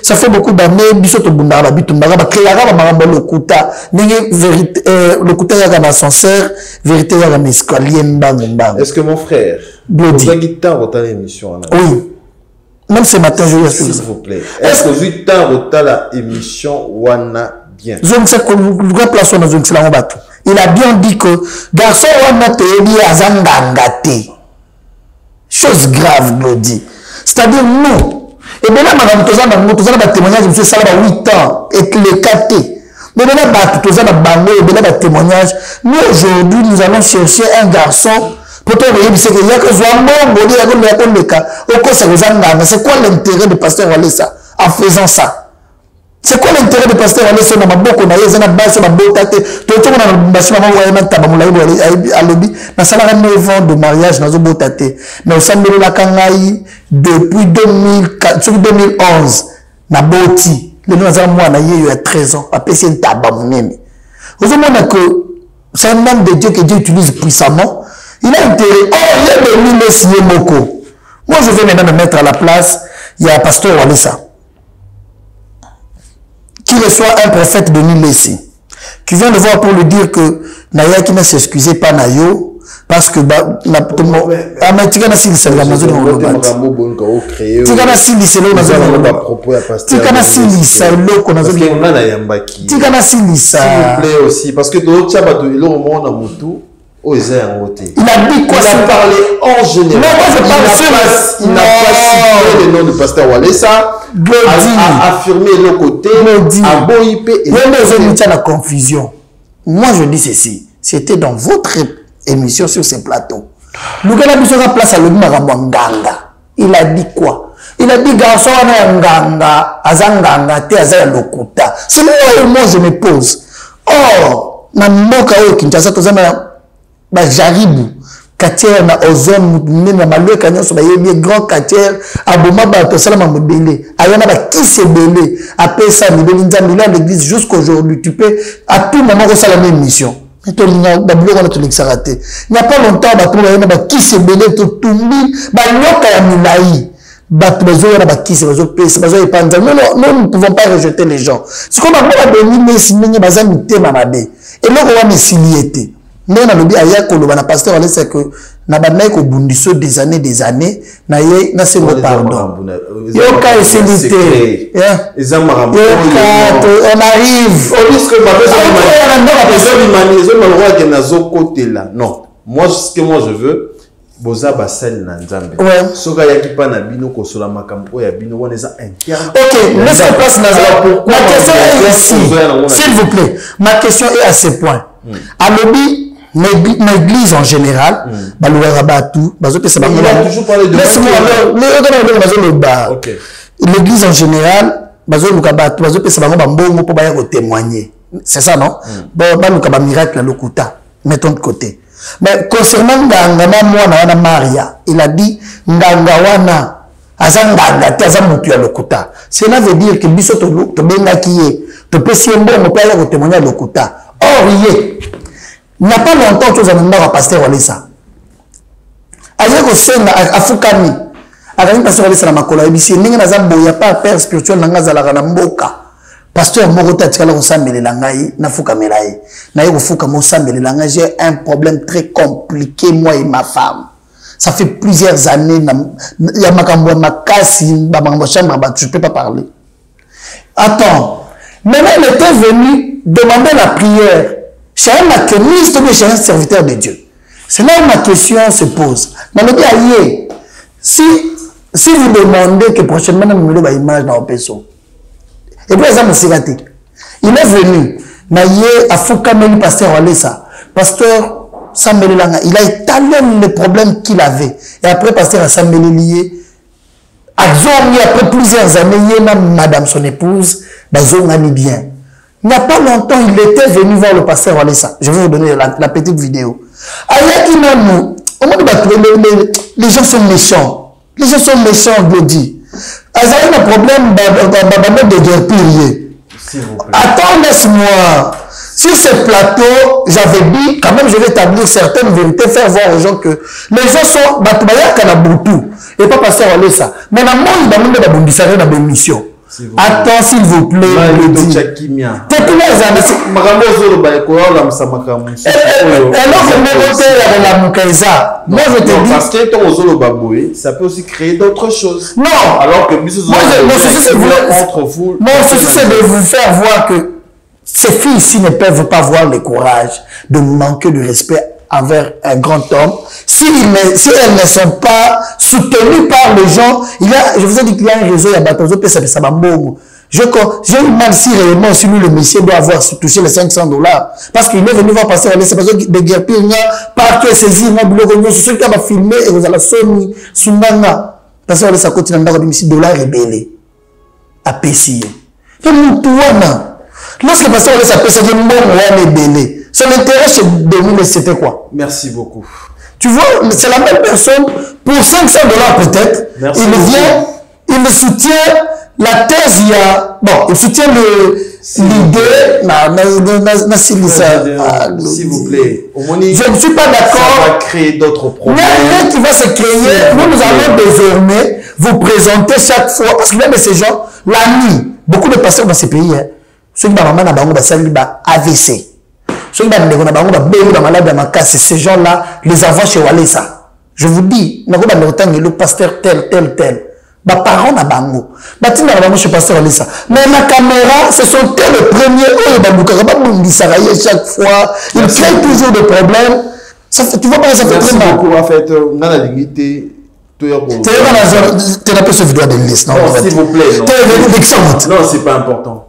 Ça fait beaucoup d'années, Bissoto Bundara, Bitumbara, Créara, Maramba, le Kouta, le Kouta Yaga l'ascenseur, vérité Yaga l'escalier, Mbang. Est-ce que mon frère, vous avez guitare dans l'émission? Oui. Même ce matin, je vais s'il vous plaît. Est-ce que vous avez guitare dans l'émission Wana bien? Je ne sais pas le place on a zone il a bien dit que garçon Wana te dit azangangate. Chose grave, Glody. C'est-à-dire non. Et bien là, madame, tu as un témoignage, monsieur Salaba 8 ans, et les caté. Mais maintenant, tu as un bango, et bien là, témoignage. Nous, aujourd'hui, nous allons chercher un garçon. Pour te dire, c'est qu'il y a que c'est quoi l'intérêt de pasteur Walesa en faisant ça? C'est quoi l'intérêt de pasteur Walesa dans ma boucle? On a eu un bas sur ma boucle. Tout le monde a un bâtiment à l'obbi. Dans ça, 9 ans de mariage dans une boucle. Mais au sein de la Kangaï, depuis 2011, na boti. Le nom de moi, il y a 13 ans. Après, c'est un tabac. Vous savez que c'est un homme de Dieu que Dieu utilise puissamment. Il a intérêt. Oh, il y a de l'Imessier Moko. Moi, je vais maintenant me mettre à la place. Il y a un pasteur Walesa qui reçoit un prophète de Nilessi qui vient le voir pour lui dire que Naya qui ne s'excusait pas Nayo parce que il a dit quoi? Il a parlé en général. Non, moi je parle sur il n'a pas cité le nom du pasteur Walesa, a affirmé le côté, a beau IP et la confusion. Moi je dis ceci, c'était dans votre émission sur ces plateaux. Le gars a place à l'Omagambanga. Il a dit quoi? Il a dit garçon nganga, azanganga, te azaya lokuta. C'est là où moi je me pose. Or, na mboka o Kinshasa tozana ba jaribu quartier na ozone na malweka nyoso ba yebi grand quartier aboma ba to salama modele ayana ba kise belé après ça libeli nzambi là l'église jusqu'aujourd'hui tu peux à tout moment ko sala même mission mais to linga ba biloko na to l'exaraté il n'y a pas longtemps ba to ayana ba kise belé to tumbi ba nyoka ya milai ba to besoin na ba kise besoin pesa besoin epanza non nous ne pouvons pas rejeter les gens c'est comme on va donner mais si menye bazami tema mabe et là on va me siliété ndenge nalobi aya koloba na pasteur Walesa que na bandai ko bundiso des années na ye na sengo pardon yoka eselité on arrive au risque non moi ce que moi je veux boza basali na nzambe soka yaki pa na bino ko sola makambo ya bino wana eza interne. OK, laissez place na ma question est ici s'il vous plaît, ma question est à ce point. Alobi l'église en général, l'église en général, témoigner. C'est ça, non? Miracle mettons de côté. Mais concernant Nganga Maria, il a dit Nganga cela veut dire que biso to benga kiye to pesi mbongo pa ya témoigner lokuta. Or il n'y a pas longtemps que vous avez demandé à pasteur Walesa. Avec au sein à Fukami, avec pasteur Walesa na makolo ebisi ninga na zambo ya pas père spirituel na ngazala na mboka. Pasteur Morota tikala osambela ngai na Fukamela ye. Na ye kofuka mo sambela ngai, j'ai un problème très compliqué moi et ma femme. Ça fait plusieurs années il y a makambo makasi ba makambo chambre ba tu peux pas parler. Attends. Maintenant il était venu demander la prière. C'est un maquiniste ou c'est un serviteur de Dieu. C'est là où ma question se pose. Mais le gars, si vous demandez que prochainement nous avons une image dans le peso, et puis il est venu, à Foukameli, pasteur Walesa, pasteur Sambelelanga, il a étalé les problèmes qu'il avait. Et après, pasteur Sambelelié, après plusieurs années, il y a madame son épouse, ils ont bien. Il n'y a pas longtemps, il était venu voir le pasteur Walesa. Je vais vous donner la petite vidéo. Les gens sont méchants. Les gens sont méchants, je le dis. Ils ont un problème de guerre pilier. Attends, laisse-moi. Sur ce plateau, j'avais dit, quand même, je vais établir certaines vérités, faire voir aux gens que les gens sont Batubaya Kanabutu. Et pas pasteur Walesa. Mais dans le monde, il y a une mission. Attends, s'il vous plaît. Moi, je te dis. Parce que ça peut aussi créer d'autres choses. Non. Alors que mon souci, c'est de vous faire voir que ces filles ici ne peuvent pas avoir le courage de manquer de respect envers un grand homme. Si elles ne sont pas soutenues par les gens, je vous ai dit qu'il y a un réseau, il y a Batozo, j'ai eu mal si réellement, si lui, le monsieur doit avoir touché les $500. Parce qu'il est venu voir passer, c'est parce que des guerres pires, partout, saisir, c'est ceux qui ont filmé, et vous allez sonner, Sundanga. Parce que ça continue à $1 rebellé. À Pessie. Lorsque le pasteur a passé de bon rebellé, son intérêt chez Dominique, c'était quoi? Merci beaucoup. Tu vois, c'est la même personne, pour $500 peut-être, il vient, il soutient la thèse, il soutient l'idée, s'il vous plaît. Je ne suis pas d'accord. Ça va créer d'autres problèmes. Rien qui va se créer, nous allons désormais vous présenter chaque fois, parce qu'il y a de ces gens, la nuit, beaucoup de pasteurs dans ces pays, ceux qui ont AVC. Ceux qui ont malade, ces gens-là, les avons chez Walesa. Je vous dis, le pasteur tel. Parents na bango. Chez pasteur Walesa. Mais la caméra, ce sont les premiers. Chaque fois, ils créent toujours des problèmes. Tu vois pas, ça fait très mal. En fait, on a la dignité. Tu n'as pas ce vidéo de liste, non? S'il vous plaît. Non, c'est pas important.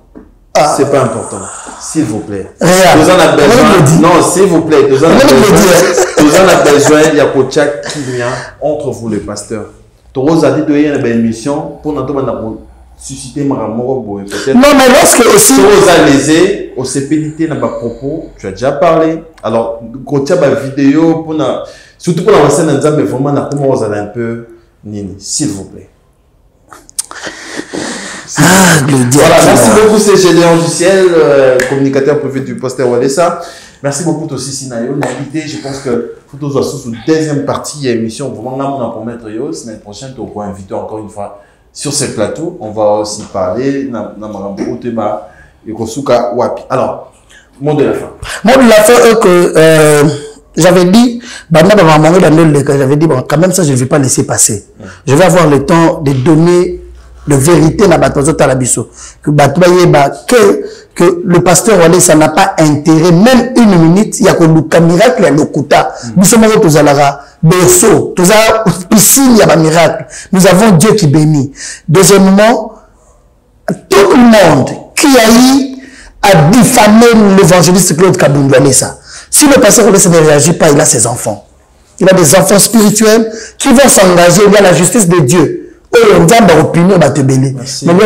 C'est pas important. S'il vous plaît. Regarde. Nous en avons besoin. Non, s'il vous plaît. Nous en avons besoin. Il y a Kochak qui vient entre vous, les pasteurs. Toros a dit qu'il y a une émission pour nous susciter ma mort. Non, mais lorsque aussi. Toros a lésé au CPDT dans ma propos. Tu as déjà parlé. Alors, Kochak a vidéo pour surtout pour la scène mais vraiment na comment vous allez un peu nini, s'il vous plaît. Voilà, merci beaucoup, c'est Gédéon du ciel, communicateur privé du pasteur Walesa. Merci beaucoup aussi Sinayo, l'invité. Je pense que faut tous sous deuxième partie de l'émission. Vraiment, on a pour mettre yo. Semaine prochaine, on va inviter encore une fois sur ce plateau. On va aussi parler Alors, mot de la fin. Mot de la fin est que j'avais dit, j'avais dit, bon, quand même ça, je ne vais pas laisser passer. Je vais avoir le temps de donner de vérité à Batouazotalabiso. Que le pasteur Wale, ça n'a pas intérêt, même une minute, il y a que le miracle, il y a le kuta. Nous sommes tous à la berceau, tous à piscine, il y a un miracle. Nous avons Dieu qui bénit. Deuxièmement, tout le monde qui a eu à diffamer l'évangéliste Claude Kabundu Alessa. Si le pasteur Wale ne réagit pas, il a ses enfants. Il a des enfants spirituels qui vont s'engager. Il y a la justice de Dieu. On vient d'opinion, mais là,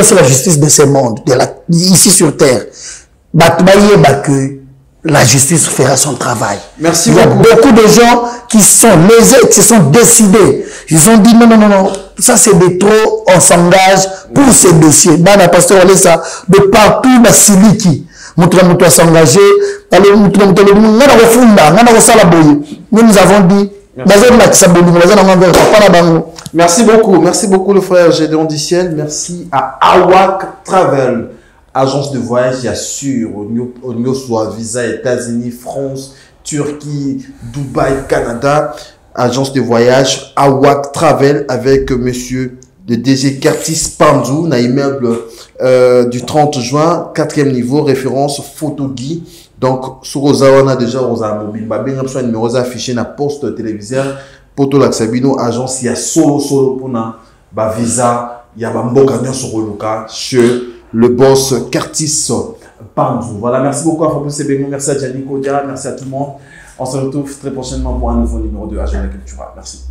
c'est la justice de ce monde, ici sur terre. Que la justice fera son travail. Merci beaucoup. Il y a beaucoup de gens qui sont lésés, qui se sont décidés. Ils ont dit non, ça c'est de trop, on s'engage pour ces dossiers. Dans la pasteur Alessa, de partout, Siliki. Nous s'engager. Nous avons dit, merci beaucoup le frère Gédéon Diciel. Merci à Awak Travel, agence de voyage, il y a sûr, au soit visa États-Unis, France, Turquie, Dubaï, Canada, agence de voyage Awak Travel avec monsieur le DG Curtis Pandou, un immeuble du 30 juin, 4e niveau, référence photo Guy. Donc, sur Ozawana, déjà, on a mobile. Bien sûr, numéro affiché na poste téléviseur. Poto Laxabino, agence, il y a solo pour na visa. Il y a Mboka sur le boss Curtis Pandou. Voilà, merci beaucoup à Fabrice Sebeno, merci à Gianni Kodia, merci à tout le monde. On se retrouve très prochainement pour un nouveau numéro de Agenda Culturel. Merci.